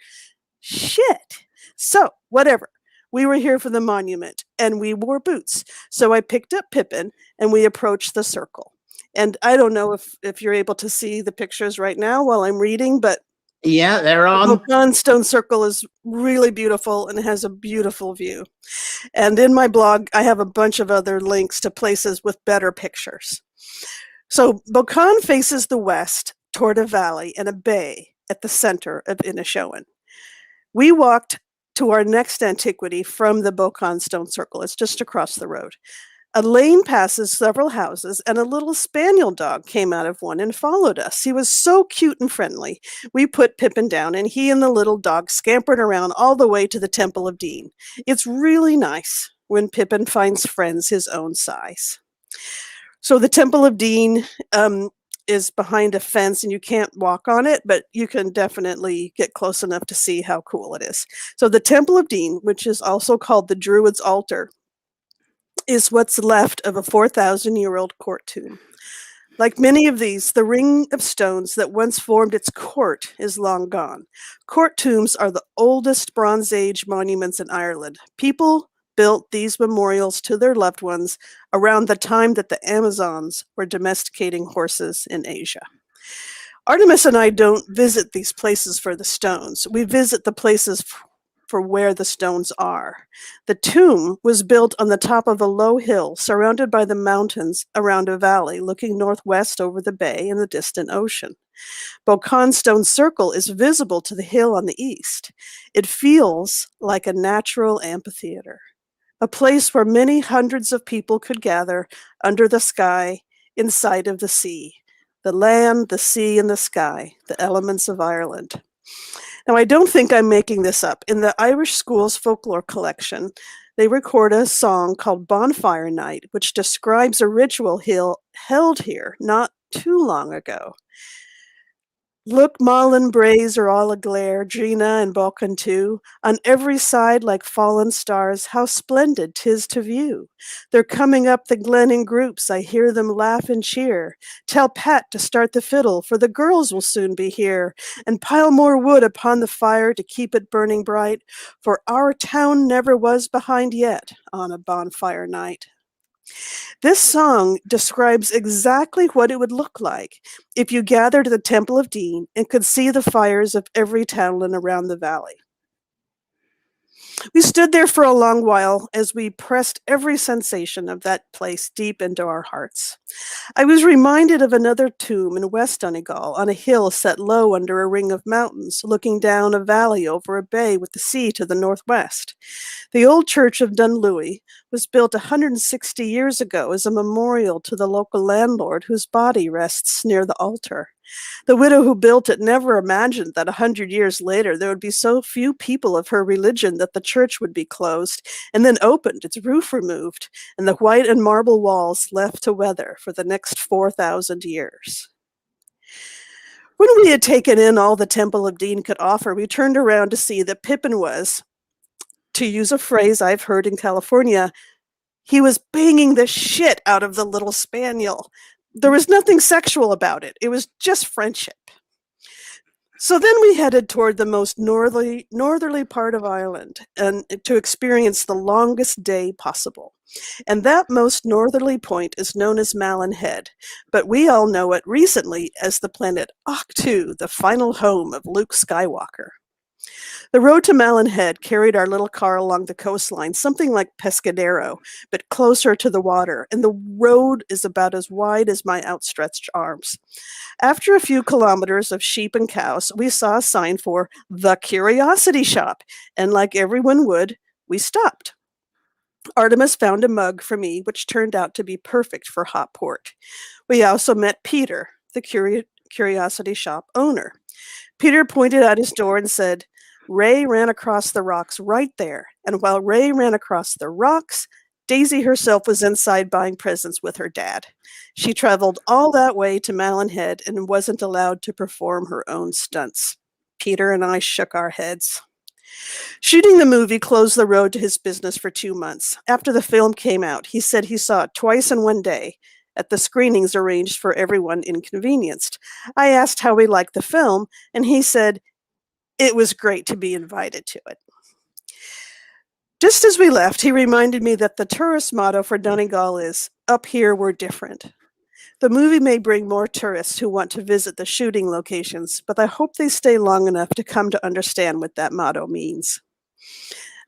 Shit. So whatever. We were here for the monument and we wore boots. So I picked up Pippin and we approached the circle. And I don't know if you're able to see the pictures right now while I'm reading, but yeah, they're on. The Bocan Stone Circle is really beautiful and has a beautiful view. And in my blog, I have a bunch of other links to places with better pictures. So Bocan faces the west toward a valley and a bay at the center of Inishowen. We walked to our next antiquity from the Bocan Stone Circle. It's just across the road. A lane passes several houses, and a little spaniel dog came out of one and followed us. He was so cute and friendly. We put Pippin down, and he and the little dog scampered around all the way to the Temple of Dean. It's really nice when Pippin finds friends his own size. So the Temple of Dean is behind a fence, and you can't walk on it, but you can definitely get close enough to see how cool it is. So the Temple of Dean, which is also called the Druid's Altar, is what's left of a 4,000-year-old court tomb. Like many of these, the ring of stones that once formed its court is long gone. Court tombs are the oldest Bronze Age monuments in Ireland. People built these memorials to their loved ones around the time that the Amazons were domesticating horses in Asia. Artemis and I don't visit these places for the stones. We visit the places for where the stones are. The tomb was built on the top of a low hill surrounded by the mountains around a valley looking northwest over the bay and the distant ocean. Bocan's stone circle is visible to the hill on the east. It feels like a natural amphitheater, a place where many hundreds of people could gather under the sky in sight of the sea. The land, the sea, and the sky, the elements of Ireland. Now, I don't think I'm making this up. In the Irish Schools Folklore Collection, they record a song called Bonfire Night, which describes a ritual held here not too long ago. Look, Malin braes are all aglare, Drina and Balkan too. On every side, like fallen stars, how splendid 'tis to view. They're coming up the glen in groups, I hear them laugh and cheer. Tell Pat to start the fiddle, for the girls will soon be here. And pile more wood upon the fire to keep it burning bright, for our town never was behind yet on a bonfire night. This song describes exactly what it would look like if you gathered at the Temple of Dean and could see the fires of every townland around the valley. We stood there for a long while as we pressed every sensation of that place deep into our hearts. I was reminded of another tomb in West Donegal on a hill set low under a ring of mountains, looking down a valley over a bay with the sea to the northwest. The old church of Dunluey was built 160 years ago as a memorial to the local landlord whose body rests near the altar. The widow who built it never imagined that 100 years later there would be so few people of her religion that the church would be closed and then opened, its roof removed, and the white and marble walls left to weather for the next 4,000 years. When we had taken in all the Temple of Dean could offer, we turned around to see that Pippin was, to use a phrase I've heard in California, he was banging the shit out of the little spaniel. There was nothing sexual about it. It was just friendship. So then we headed toward the most northerly part of Ireland and to experience the longest day possible. And that most northerly point is known as Malin Head, but we all know it recently as the planet Octu, the final home of Luke Skywalker. The road to Malin Head carried our little car along the coastline, something like Pescadero, but closer to the water, and the road is about as wide as my outstretched arms. After a few kilometers of sheep and cows, we saw a sign for the Curiosity Shop, and like everyone would, we stopped. Artemis found a mug for me, which turned out to be perfect for hot port. We also met Peter, the Curiosity Shop owner. Peter pointed out his door and said, Ray ran across the rocks right there, and while Ray ran across the rocks, Daisy herself was inside buying presents with her dad. She traveled all that way to Malin Head and wasn't allowed to perform her own stunts. Peter and I shook our heads. Shooting the movie closed the road to his business for 2 months. After the film came out, he said he saw it twice in one day at the screenings arranged for everyone inconvenienced. I asked how he liked the film, and he said it was great to be invited to it. Just as we left, he reminded me that the tourist motto for Donegal is, "Up here we're different." The movie may bring more tourists who want to visit the shooting locations, but I hope they stay long enough to come to understand what that motto means.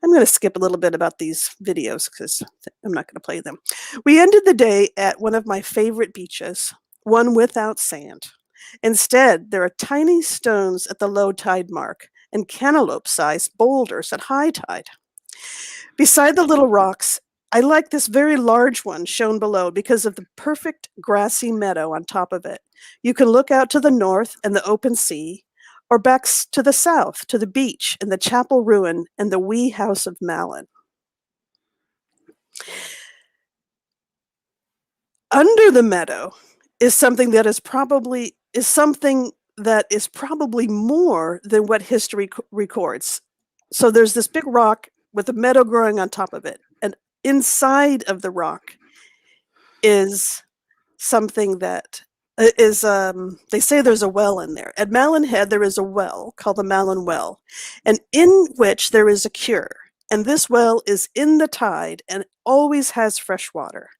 I'm going to skip a little bit about these videos because I'm not going to play them. We ended the day at one of my favorite beaches, one without sand. Instead, there are tiny stones at the low tide mark and cantaloupe-sized boulders at high tide. Beside the little rocks, I like this very large one shown below because of the perfect grassy meadow on top of it. You can look out to the north and the open sea, or back to the south to the beach and the chapel ruin and the wee house of Malin. Under the meadow is something that is probably more than what history records. So there's this big rock with a meadow growing on top of it, and inside of the rock is something that is, they say there's a well in there. At Malin Head, there is a well called the Malin Well, and in which there is a cure. And this well is in the tide and always has fresh water.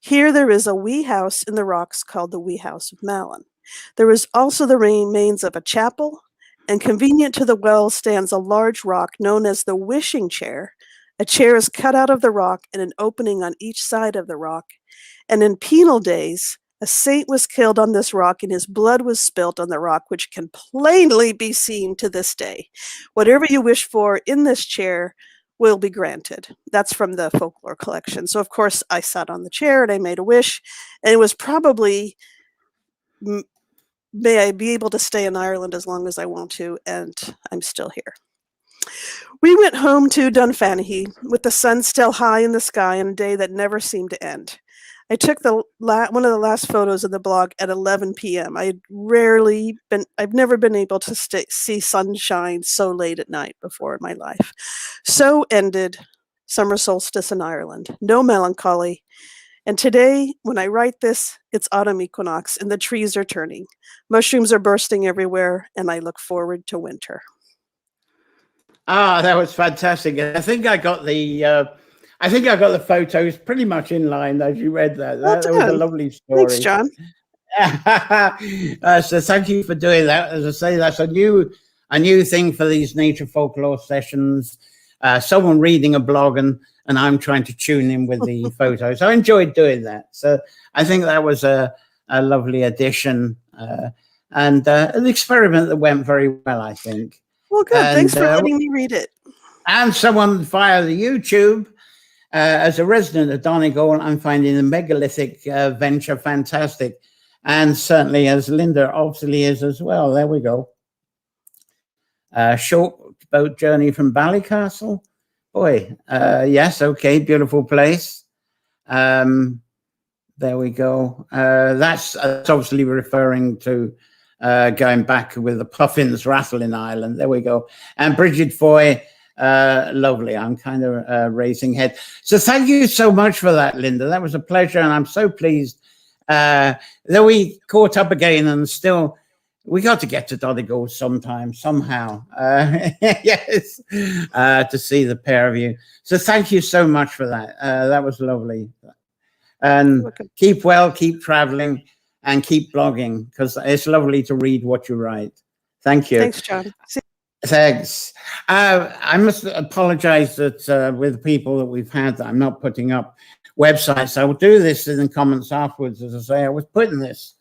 Here there is a wee house in the rocks called the Wee House of Malin. There is also the remains of a chapel and convenient to the well stands a large rock known as the wishing chair. A chair is cut out of the rock and an opening on each side of the rock. And in penal days, a saint was killed on this rock and his blood was spilt on the rock, which can plainly be seen to this day. Whatever you wish for in this chair will be granted. That's from the folklore collection. So, of course, I sat on the chair and I made a wish. And it was probably, may I be able to stay in Ireland as long as I want to, and I'm still here. We went home to Dunfanaghy with the sun still high in the sky on a day that never seemed to end. I took one of the last photos of the blog at 11 p.m. I've never been able to see sunshine so late at night before in my life. So ended summer solstice in Ireland. No melancholy. And today, when I write this, it's autumn equinox and the trees are turning. Mushrooms are bursting everywhere, and I look forward to winter. Ah, that was fantastic. I think I got the photos pretty much in line as you read that. That was a lovely story. Thanks, John. So thank you for doing that. As I say, that's a new thing for these nature folklore sessions. Someone reading a blog and I'm trying to tune in with the photos. I enjoyed doing that. So I think that was a lovely addition and an experiment that went very well, I think. Well, good. Thanks for letting me read it. And someone via the YouTube, as a resident of Donegal, I'm finding the megalithic venture fantastic. And certainly as Linda obviously is as well. There we go. Short boat journey from Ballycastle. Boy, yes, okay, beautiful place. There we go. That's obviously referring to going back with the puffins rattling Ireland. There we go. And Bridget Foy, lovely. I'm kind of raising head. So thank you so much for that, Linda. That was a pleasure, and I'm so pleased that we caught up again, and still we got to get to Donegal sometime, somehow. Yes, to see the pair of you. So thank you so much for that. That was lovely. And keep well, keep traveling, and keep blogging, because it's lovely to read what you write. Thank you. Thanks, John. Thanks. I must apologize that with people that we've had that I'm not putting up websites. I will do this in the comments afterwards. As I say, I was putting this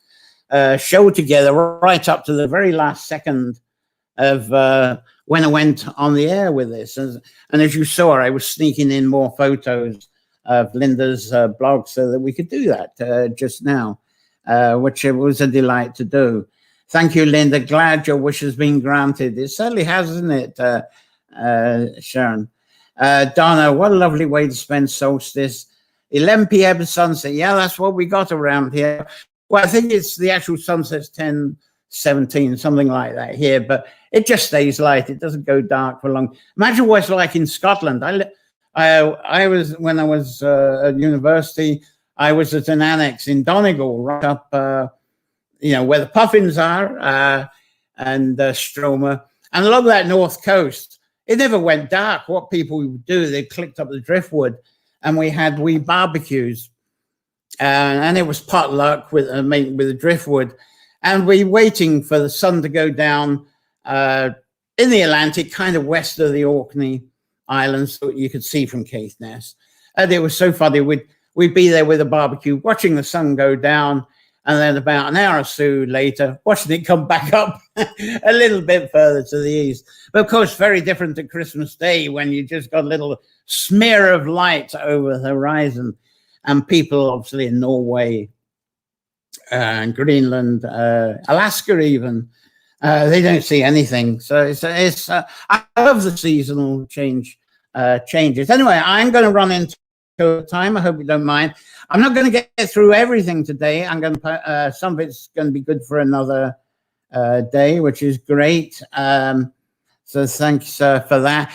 show together right up to the very last second of when I went on the air with this. And as you saw, I was sneaking in more photos of Linda's blog so that we could do that just now, which it was a delight to do. Thank you, Linda. Glad your wish has been granted. It certainly has, isn't it, Sharon? Donna, what a lovely way to spend solstice. 11 p.m. sunset. Yeah, that's what we got around here. Well, I think it's the actual sunset's 10:17, something like that here, but it just stays light. It doesn't go dark for long. Imagine what it's like in Scotland. I was, when I was at university, I was at an annex in Donegal, right up, where the puffins are, and Stroma, and along that north coast. It never went dark. What people would do, they clicked up the driftwood, and we had wee barbecues, and it was potluck with the driftwood, and we waiting for the sun to go down in the Atlantic, kind of west of the Orkney Islands, so you could see from Caithness. And it was so funny. We'd be there with a barbecue, watching the sun go down, and then about an hour or so later, watching it come back up a little bit further to the east. But of course, very different to Christmas Day, when you just got a little smear of light over the horizon. And people, obviously, in Norway, Greenland, Alaska even, they don't see anything. So it's I love the seasonal changes. Anyway, I'm going to run into time. I hope you don't mind. I'm not going to get through everything today. I'm going to some of it's going to be good for another day, which is great. So thanks for that.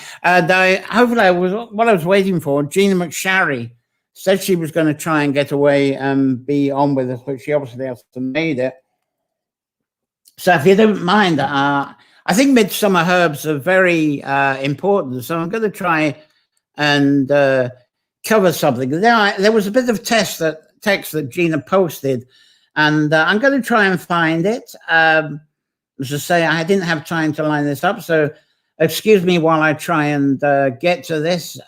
Hopefully, what I was waiting for. Gina McSharry said she was going to try and get away and be on with us, but she obviously hasn't made it. So if you don't mind, I think Midsummer herbs are very important. So I'm going to try and cover something. There was a bit of text that Gina posted, and I'm going to try and find it. as I say, I didn't have time to line this up, so excuse me while I try and get to this.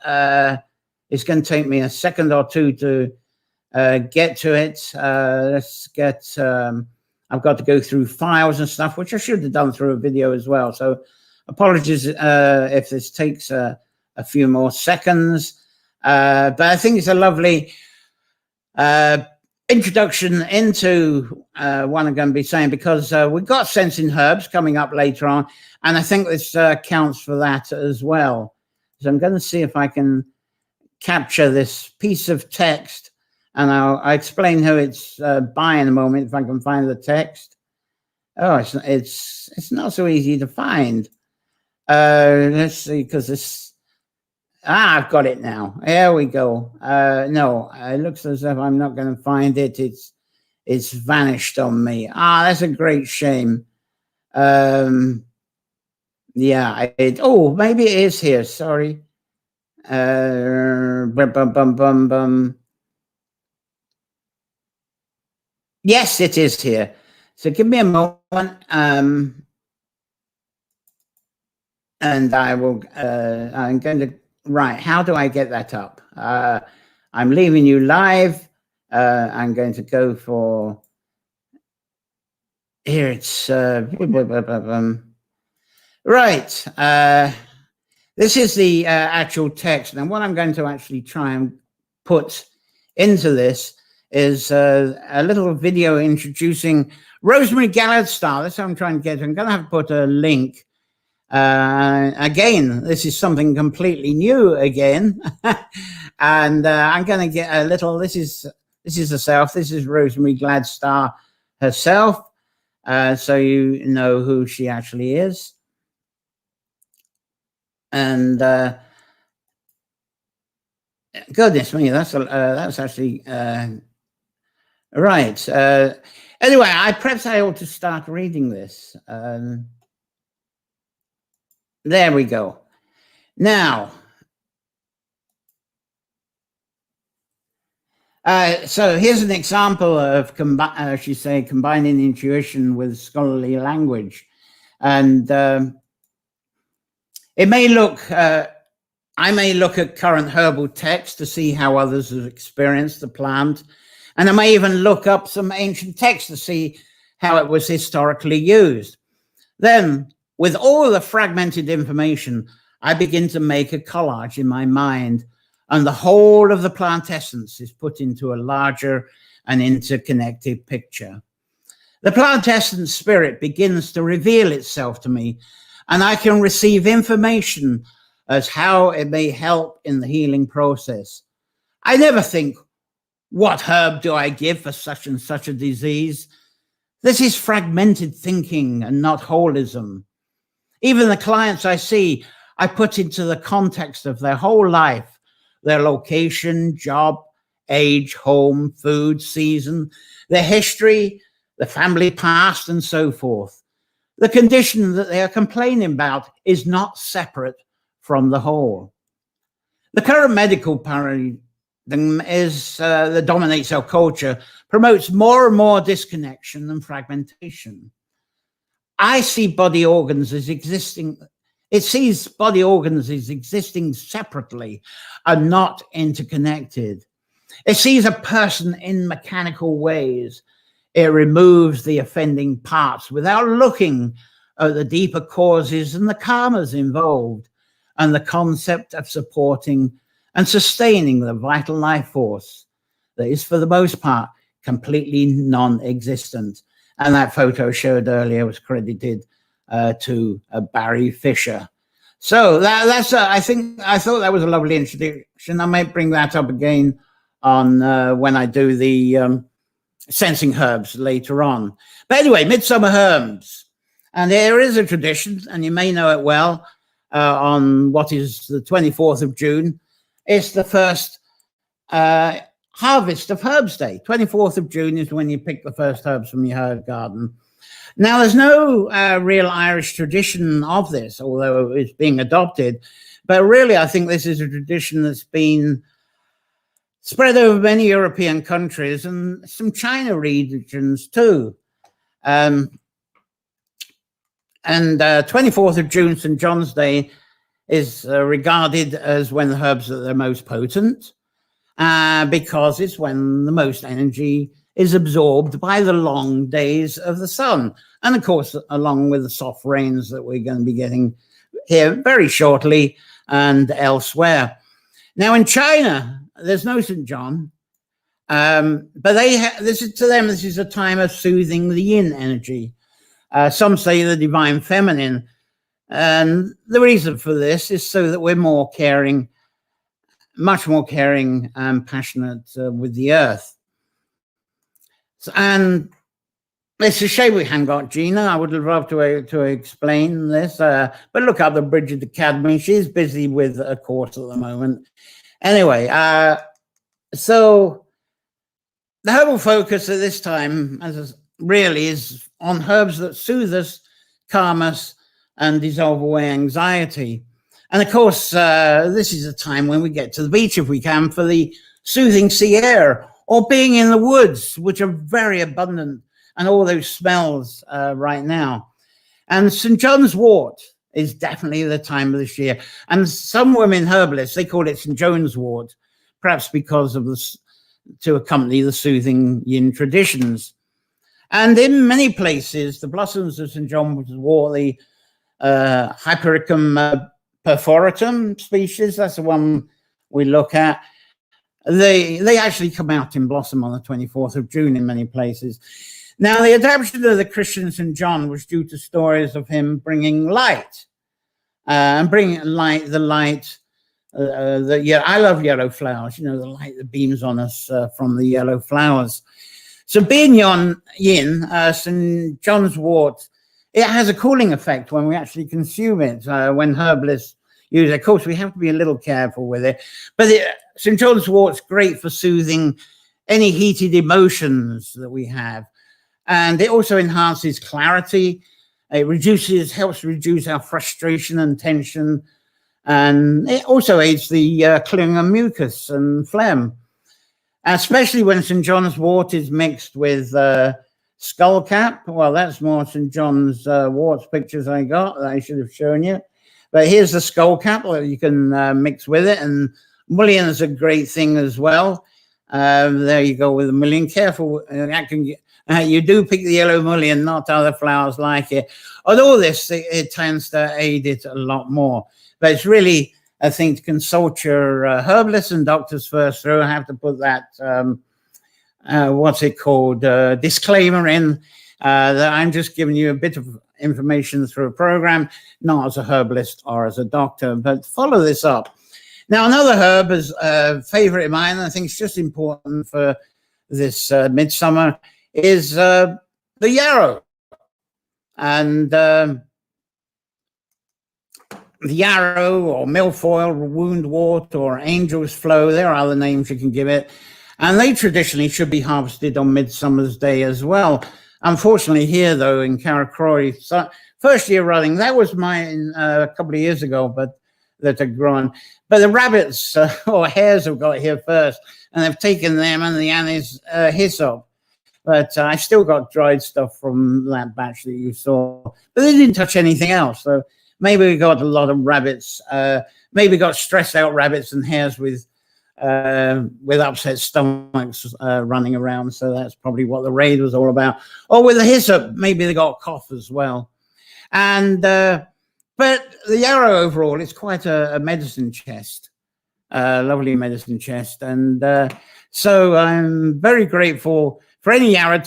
It's going to take me a second or two to get to it. Let's get, I've got to go through files and stuff, which I should have done through a video as well. So apologies if this takes a few more seconds. But I think it's a lovely introduction into what I'm going to be saying, because we've got Sensing Herbs coming up later on, and I think this counts for that as well. So I'm going to see if I can capture this piece of text, and I'll explain who it's by in a moment if I can find the text. Oh, it's not so easy to find. Let's see, because this. I've got it now. There we go. No, it looks as if I'm not going to find it. It's vanished on me. That's a great shame. Yeah. Oh, maybe it is here. Sorry. Yes, it is here. So give me a moment. And I will. I'm going to. Right, how do I get that up? I'm leaving you live. I'm going to go for, here it's, right. This is the actual text. And what I'm going to actually try and put into this is a little video introducing Rosemary Gallardstar. That's how I'm trying to get. I'm going to have to put a link. Again, this is something completely new again. And I'm going to get a little, this is herself. This is Rosemary Gallardstar herself. So you know who she actually is. And goodness me, that's actually right. Anyway, perhaps I ought to start reading this. There we go. Now, so here's an example of, combining intuition with scholarly language. And it may look, I may look at current herbal text to see how others have experienced the plant. And I may even look up some ancient text to see how it was historically used. Then, with all the fragmented information, I begin to make a collage in my mind, and the whole of the plant essence is put into a larger and interconnected picture. The plant essence spirit begins to reveal itself to me, and I can receive information as how it may help in the healing process. I never think, what herb do I give for such and such a disease? This is fragmented thinking and not holism. Even the clients I see, I put into the context of their whole life, their location, job, age, home, food, season, their history, the family past, and so forth. The condition that they are complaining about is not separate from the whole. The current medical paradigm that dominates our culture promotes more and more disconnection and fragmentation. I see body organs as existing. It sees body organs as existing separately and not interconnected. It sees a person in mechanical ways. It removes the offending parts without looking at the deeper causes and the karmas involved, and the concept of supporting and sustaining the vital life force that is, for the most part, completely non-existent. And that photo showed earlier was credited to Barry Fisher. So that's I thought that was a lovely introduction. I might bring that up again on when I do the Sensing Herbs later on. But anyway, Midsummer Herbs. And there is a tradition, and you may know it well, on what is the 24th of June. It's the first Harvest of Herbs Day. 24th of June is when you pick the first herbs from your herb garden. Now, there's no real Irish tradition of this, although it's being adopted. But really, I think this is a tradition that's been spread over many European countries and some China regions too. And 24th of June, St. John's Day, is regarded as when the herbs are the most potent, because it's when the most energy is absorbed by the long days of the sun. And of course, along with the soft rains that we're going to be getting here very shortly and elsewhere. Now in China, there's no St. John, but this is a time of soothing the yin energy. Some say the divine feminine. And the reason for this is so that we're more caring, much more caring and passionate with the earth. And it's a shame we haven't got Gina. I would have loved to explain this, but look up the Bridget Academy. She's busy with a course at the moment. Anyway, so the herbal focus at this time really is on herbs that soothe us, calm us, and dissolve away anxiety. And of course, this is a time when we get to the beach, if we can, for the soothing sea air, or being in the woods, which are very abundant, and all those smells right now. And St. John's wort is definitely the time of this year. And some women herbalists, they call it St. John's wort, perhaps because of to accompany the soothing yin traditions. And in many places, the blossoms of St. John's wort, the Hypericum perforatum species, that's the one we look at. They actually come out in blossom on the 24th of June in many places. Now, the adaptation of the Christian St. John was due to stories of him bringing light, and bringing light, I love yellow flowers, you know, the light that beams on us from the yellow flowers. So being yin, St. John's wort, it has a cooling effect when we actually consume it, when herbalists use it. Of course, we have to be a little careful with it. But St. John's wort's great for soothing any heated emotions that we have. And it also enhances clarity. It helps reduce our frustration and tension. And it also aids the clearing of mucus and phlegm, especially when St. John's wort is mixed with skullcap. Well, that's more St. John's wort's pictures I got that I should have shown you. But here's the skullcap that you can mix with it. And mullein is a great thing as well. There you go with the mullein. Careful, you do pick the yellow mullein, not other flowers like it. On all this, it tends to aid it a lot more. But it's really a thing to consult your herbalists and doctors first through. I have to put that, disclaimer in, that I'm just giving you a bit of information through a program, not as a herbalist or as a doctor, but follow this up. Now, another herb is a favorite of mine, and I think it's just important for this midsummer, is the yarrow. And the yarrow or milfoil, woundwort, or angel's flow, there are other names you can give it. And they traditionally should be harvested on Midsummer's Day as well. Unfortunately, here, though, in Carracroy, first year running, that was mine a couple of years ago, but that had grown. But the rabbits or hares have got here first, and they've taken them and the anise hyssop. But I still got dried stuff from that batch that you saw. But they didn't touch anything else. So maybe we got a lot of rabbits, maybe got stressed out rabbits and hares with upset stomachs running around. So that's probably what the raid was all about. Or with the hyssop, maybe they got cough as well. And but the yarrow overall, it's quite a medicine chest, lovely medicine chest. And so I'm very grateful for any yarrow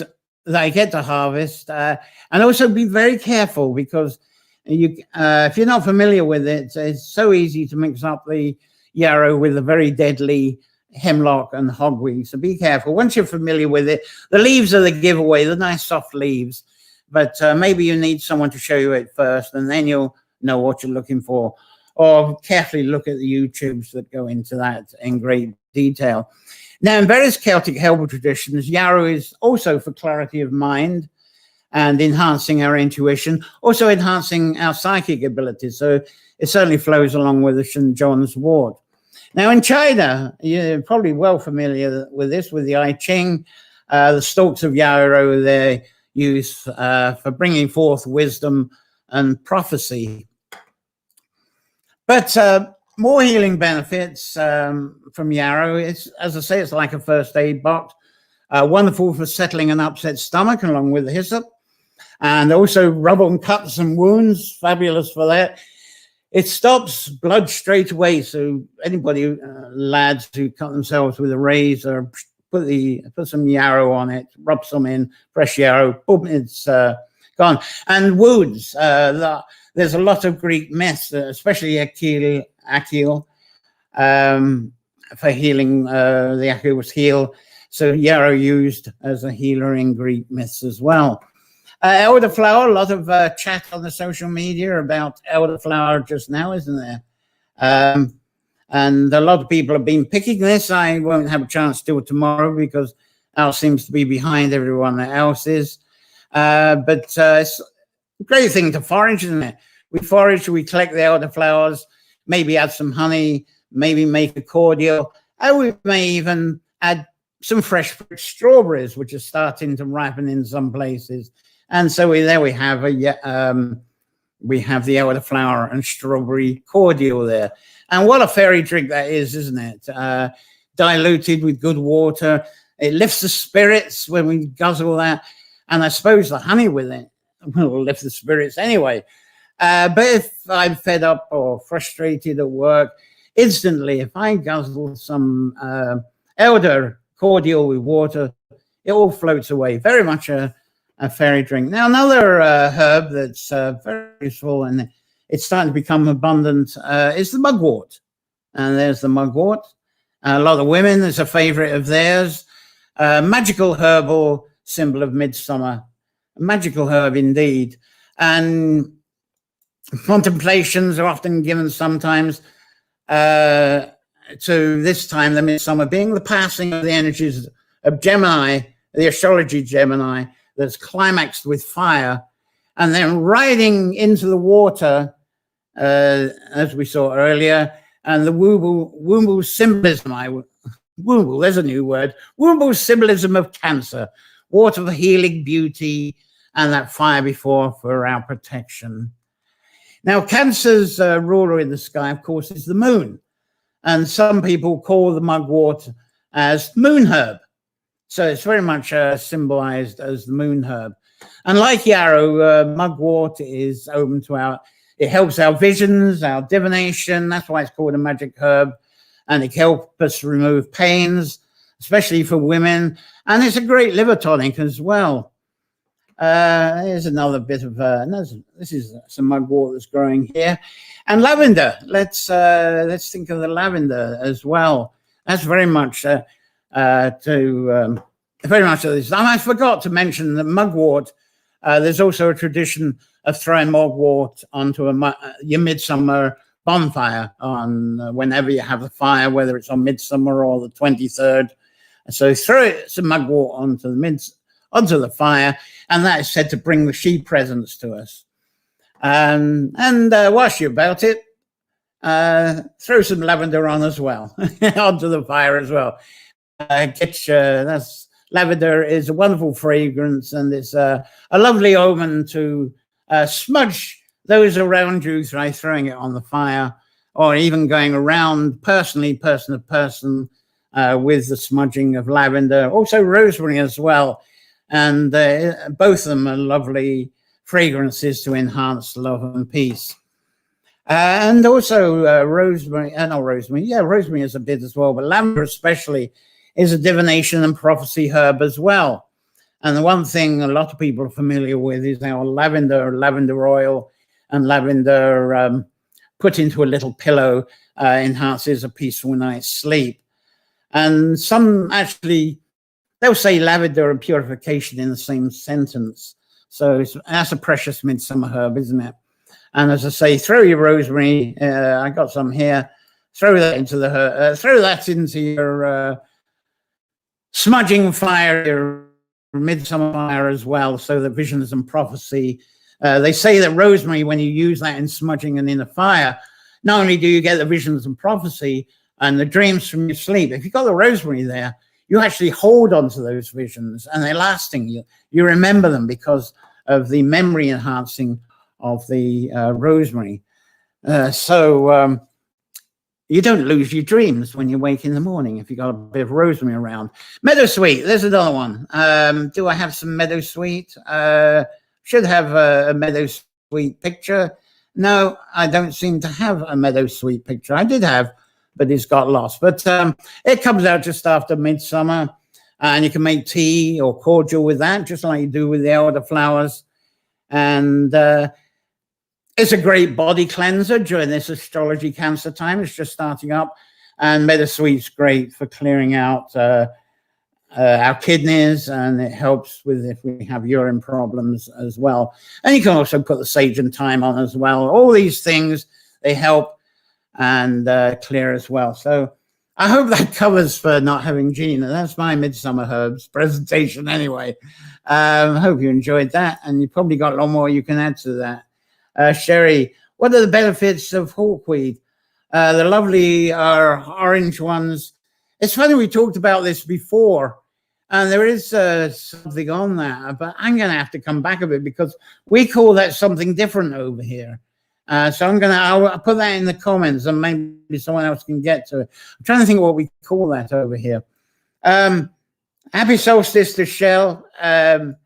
that I get to harvest, and also be very careful, because if you're not familiar with it, it's so easy to mix up the yarrow with the very deadly hemlock and hogweed. So be careful. Once you're familiar with it, the leaves are the giveaway, the nice soft leaves. But maybe you need someone to show you it first, and then you'll know what you're looking for. Or carefully look at the YouTubes that go into that in great detail. Now, in various Celtic herbal traditions, yarrow is also for clarity of mind and enhancing our intuition, also enhancing our psychic abilities. So it certainly flows along with the St. John's wort. Now, in China, you're probably well familiar with this, with the I Ching. The stalks of yarrow they use for bringing forth wisdom and prophecy. But more healing benefits from yarrow. It's, as I say, it's like a first aid box. Wonderful for settling an upset stomach along with the hyssop. And also rub on cuts and wounds, fabulous for that. It stops blood straight away. So anybody, lads who cut themselves with a razor, put some yarrow on it, rub some in, fresh yarrow, boom, it's gone. And wounds, there's a lot of Greek myths, especially Achille, for healing. The Achille was healed. So yarrow used as a healer in Greek myths as well. Elderflower, a lot of chat on the social media about elderflower just now, isn't there? And a lot of people have been picking this. I won't have a chance to do it tomorrow because Al seems to be behind everyone else is. But it's a great thing to forage, isn't it? We forage, we collect the elderflowers, maybe add some honey, maybe make a cordial, and we may even add some fresh fruit strawberries, which are starting to ripen in some places. And so there we have the elderflower and strawberry cordial there. And what a fairy drink that is, isn't it? Diluted with good water. It lifts the spirits when we guzzle that. And I suppose the honey with it will lift the spirits anyway. But if I'm fed up or frustrated at work, instantly, if I guzzle some elder cordial with water, it all floats away. Very much a fairy drink. Now, another herb that's very useful and it's starting to become abundant is the mugwort. And there's the mugwort. A lot of women, it's a favorite of theirs. Magical herbal symbol of midsummer. A magical herb indeed. And contemplations are often given sometimes to this time, the midsummer, being the passing of the energies of Gemini, the astrology Gemini, that's climaxed with fire, and then riding into the water, as we saw earlier, and the womble symbolism, womble, there's a new word, womble symbolism of Cancer, water for healing, beauty, and that fire before for our protection. Now, Cancer's ruler in the sky, of course, is the moon, and some people call the mugwort as moon herb. So it's very much symbolized as the moon herb. And like yarrow, mugwort is open to it helps our visions, our divination. That's why it's called a magic herb. And it can help us remove pains, especially for women. And it's a great liver tonic as well. Here's another bit of, this is some mugwort that's growing here. And lavender, let's think of the lavender as well. That's very much very much of this. And I forgot to mention that mugwort, there's also a tradition of throwing mugwort onto your midsummer bonfire on whenever you have a fire, whether it's on midsummer or the 23rd. So throw some mugwort onto the fire, and that is said to bring the she presence to us. And whilst you're about it, throw some lavender on as well, onto the fire as well. Lavender is a wonderful fragrance, and it's a lovely omen to smudge those around you by throwing it on the fire, or even going around personally, person to person, with the smudging of lavender. Also rosemary as well, and both of them are lovely fragrances to enhance love and peace. And also rosemary is a bit as well, but lavender especially is a divination and prophecy herb as well. And the one thing a lot of people are familiar with is our lavender oil, and lavender put into a little pillow enhances a peaceful night's sleep. And some actually, they'll say lavender and purification in the same sentence. So that's a precious midsummer herb, isn't it? And as I say, throw your rosemary. I got some here. Throw that into your smudging fire, your midsummer fire as well, so that visions and prophecy. They say that rosemary, when you use that in smudging and in a fire, not only do you get the visions and prophecy and the dreams from your sleep, if you've got the rosemary there, you actually hold on to those visions and they're lasting. You remember them because of the memory enhancing of the rosemary. So you don't lose your dreams when you wake in the morning if you got a bit of rosemary around. Meadowsweet, there's another one. Do I have some meadowsweet? Should have a meadowsweet picture. No, I don't seem to have a meadowsweet picture. I did have, but it's got lost. But it comes out just after midsummer, and you can make tea or cordial with that, just like you do with the elderflowers. And it's a great body cleanser during this astrology Cancer time. It's just starting up. And meadowsweet's great for clearing out our kidneys, and it helps with if we have urine problems as well. And you can also put the sage and thyme on as well. All these things, they help and clear as well. So I hope that covers for not having Gina. That's my Midsummer Herbs presentation anyway. Hope you enjoyed that, and you probably got a lot more you can add to that. Sherry, what are the benefits of hawkweed? The lovely orange ones. It's funny, we talked about this before, and there is something on that, but I'm going to have to come back a bit because we call that something different over here. So I'll put that in the comments, and maybe someone else can get to it. I'm trying to think what we call that over here. Happy solstice to Shell and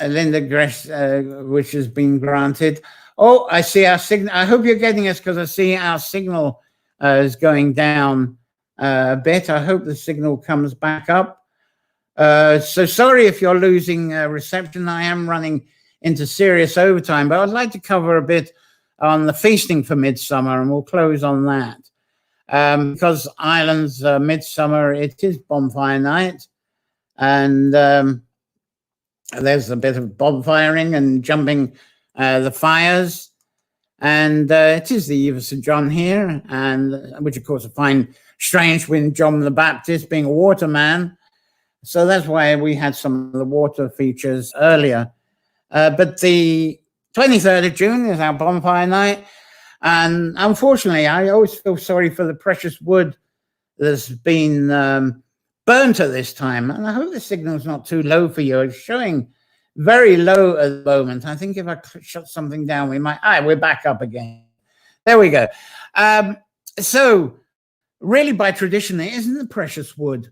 Linda Gress, which has been granted. Oh, I see our signal. I hope you're getting us because I see our signal is going down a bit. I hope the signal comes back up. So sorry if you're losing reception. I am running into serious overtime, but I'd like to cover a bit on the feasting for midsummer, and we'll close on that. Because Ireland's midsummer, it is bonfire night, and there's a bit of bonfiring and jumping the fires, and it is the Eve of St. John here, and which of course I find strange with John the Baptist being a waterman, so that's why we had some of the water features earlier. But the 23rd of June is our bonfire night, and unfortunately I always feel sorry for the precious wood that's been burnt at this time, and I hope the signal's not too low for you. It's showing very low at the moment. I think if I shut something down, we might. We're back up again. There we go. So really, by tradition, it isn't the precious wood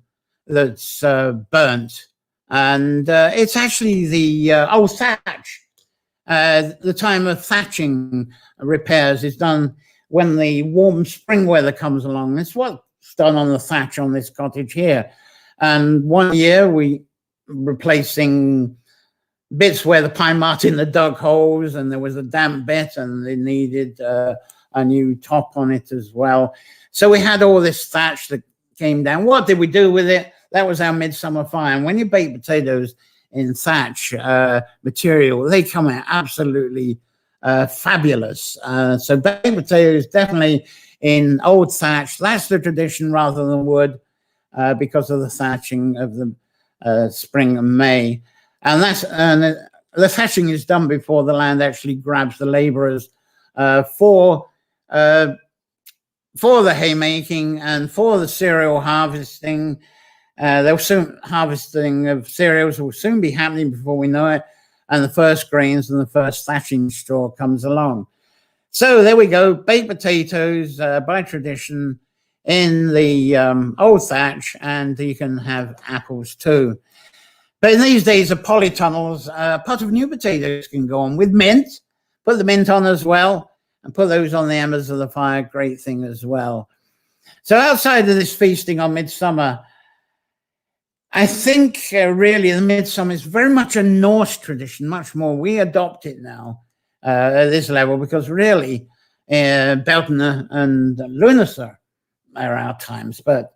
that's burnt, and it's actually the old thatch. The time of thatching repairs is done when the warm spring weather comes along. That's what's done on the thatch on this cottage here. And one year we replacing bits where the pine marten had dug holes and there was a damp bit and they needed a new top on it as well. So we had all this thatch that came down. What did we do with it? That was our midsummer fire. And when you bake potatoes in thatch material, they come out absolutely fabulous. So baked potatoes definitely in old thatch. That's the tradition rather than wood. Because of the thatching of the spring and May, and the thatching is done before the land actually grabs the labourers for the haymaking and for the cereal harvesting. Harvesting of cereals will soon be happening before we know it, and the first grains and the first thatching straw comes along. So there we go, baked potatoes by tradition in the old thatch, and you can have apples too. But in these days of polytunnels, a pot of new potatoes can go on with mint. Put the mint on as well, and put those on the embers of the fire. Great thing as well. So outside of this feasting on midsummer, I think really the midsummer is very much a Norse tradition, much more. We adopt it now at this level because really Belton and Lunacer are our times, but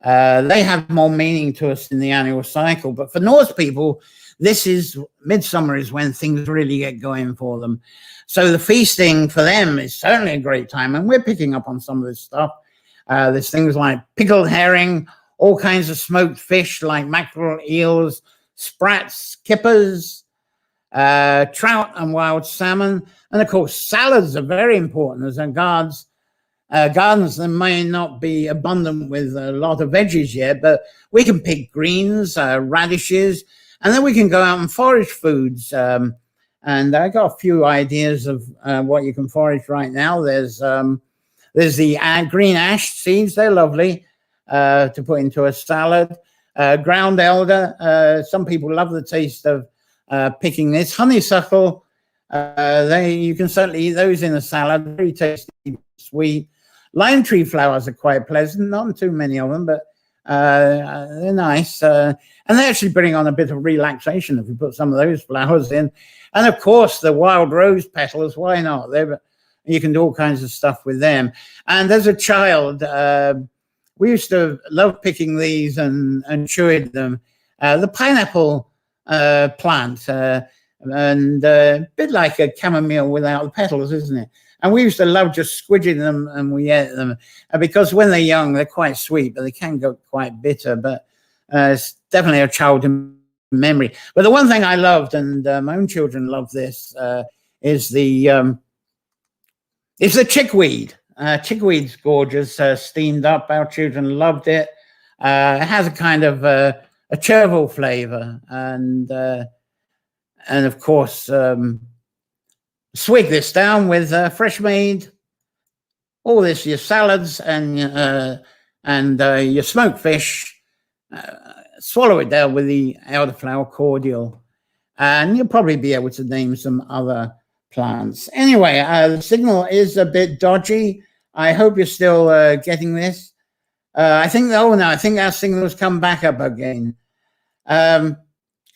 they have more meaning to us in the annual cycle. But for Norse people, this is midsummer is when things really get going for them. So the feasting for them is certainly a great time, and we're picking up on some of this stuff. There's things like pickled herring, all kinds of smoked fish like mackerel, eels, sprats, kippers, trout and wild salmon, and of course salads are very important as our gardens that may not be abundant with a lot of veggies yet, but we can pick greens, radishes, and then we can go out and forage foods And I got a few ideas of what you can forage right now. There's the green ash seeds. They're lovely to put into a salad. Ground elder. Some people love the taste of picking this. Honeysuckle. You can certainly eat those in a salad. Very tasty, sweet. Lime tree flowers are quite pleasant. Not too many of them, but they're nice. And they actually bring on a bit of relaxation if you put some of those flowers in. And of course, the wild rose petals. Why not? You can do all kinds of stuff with them. And as a child, we used to love picking these and chewing them. The pineapple plant, and a bit like a chamomile without the petals, isn't it? And we used to love just squidging them, and we ate them. Because when they're young, they're quite sweet, but they can go quite bitter. But it's definitely a childhood memory. But the one thing I loved, and my own children love this, is the chickweed. Chickweed's gorgeous, steamed up. Our children loved it. It has a kind of a chervil flavor, and of course, swig this down with fresh made. All this, your salads and your smoked fish. Swallow it down with the elderflower cordial, and you'll probably be able to name some other plants. Anyway, the signal is a bit dodgy. I hope you're still getting this. I think our signal's come back up again.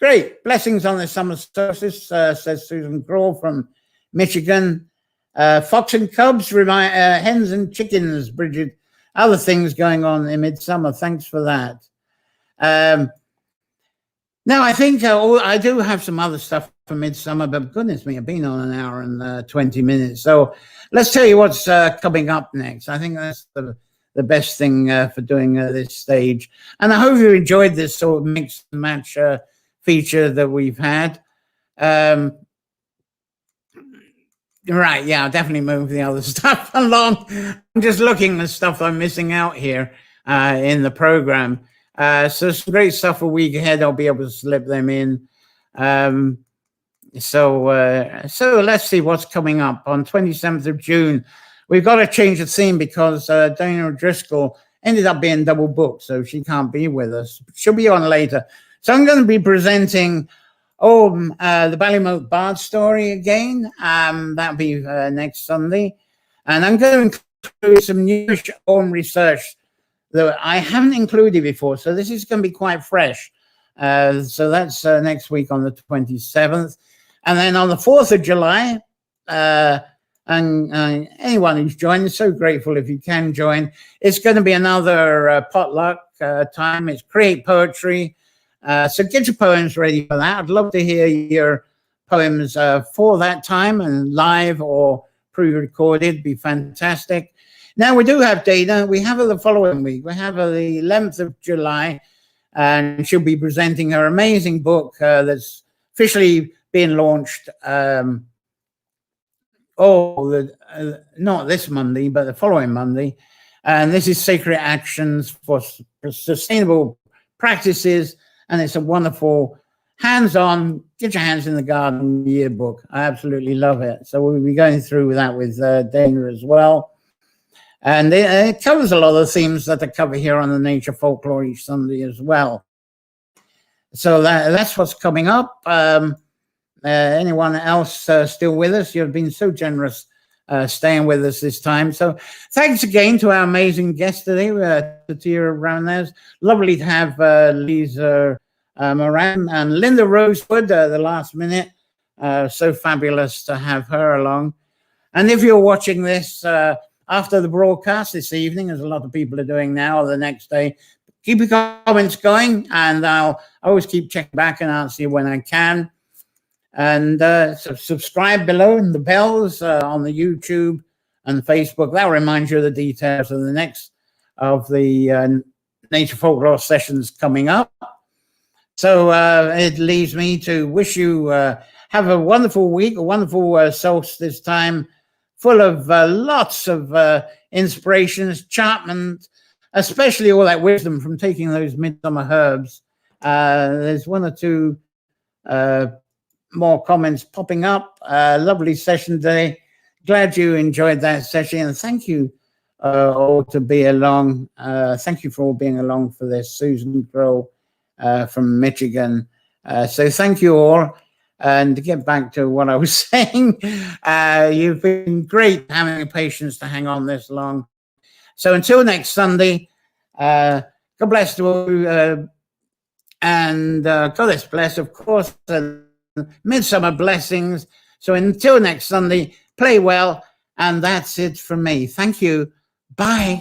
Great. Blessings on the summer solstice, says Susan Crawl from Michigan. Fox and cubs, hens and chickens, Bridget. Other things going on in midsummer. Thanks for that. Now, I think I do have some other stuff for midsummer, but goodness me, I've been on an hour and 20 minutes. So let's tell you what's coming up next. I think that's the best thing for doing this stage. And I hope you enjoyed this sort of mix and match feature that we've had. Right, yeah, I'll definitely move the other stuff along. I'm just looking at stuff I'm missing out here in the program. So some great stuff a week ahead. I'll be able to slip them in. So let's see what's coming up on 27th of June. We've got to change the theme because Dana Driscoll ended up being double booked, so she can't be with us. She'll be on later. So I'm going to be presenting the Ballymote Bard story again. That'll be next Sunday. And I'm going to include some new own research that I haven't included before. So this is going to be quite fresh. So that's next week on the 27th. And then on the 4th of July, and anyone who's joined, so grateful if you can join. It's going to be another potluck time. It's Create Poetry. So get your poems ready for that. I'd love to hear your poems for that time, and live or pre-recorded. Be fantastic. Now, we do have data. We have her the following week. We have her the 11th of July, and she'll be presenting her amazing book that's officially being launched. Not this Monday, but the following Monday. And this is Sacred Actions for Sustainable Practices. And it's a wonderful hands-on, get your hands in the garden yearbook. I absolutely love it. So we'll be going through that with Dana as well. And it covers a lot of the themes that I cover here on the Nature Folklore each Sunday as well. So that's what's coming up. Anyone else still with us? You've been so generous staying with us this time. So thanks again to our amazing guest today, Tatia Rounders. Lovely to have Lisa Moran and Linda Rosewood, the last minute. So fabulous to have her along. And if you're watching this after the broadcast this evening, as a lot of people are doing now, or the next day, keep your comments going, and I'll always keep checking back and answer you when I can. And so subscribe below and the bells on the YouTube and Facebook. That reminds you of the details of the next of the Nature Folklore sessions coming up. So it leaves me to wish you have a wonderful week, a wonderful solstice time, full of lots of inspirations, enchantment, especially all that wisdom from taking those midsummer herbs. There's one or two more comments popping up. Lovely session today. Glad you enjoyed that session, and thank you all to be along. Thank you for all being along for this. Susan Kroll from Michigan. So thank you all. And to get back to what I was saying, you've been great having the patience to hang on this long. So until next Sunday, God bless to all, and goddess bless, of course, and midsummer blessings. So until next Sunday, play well, and that's it from me. Thank you. Bye.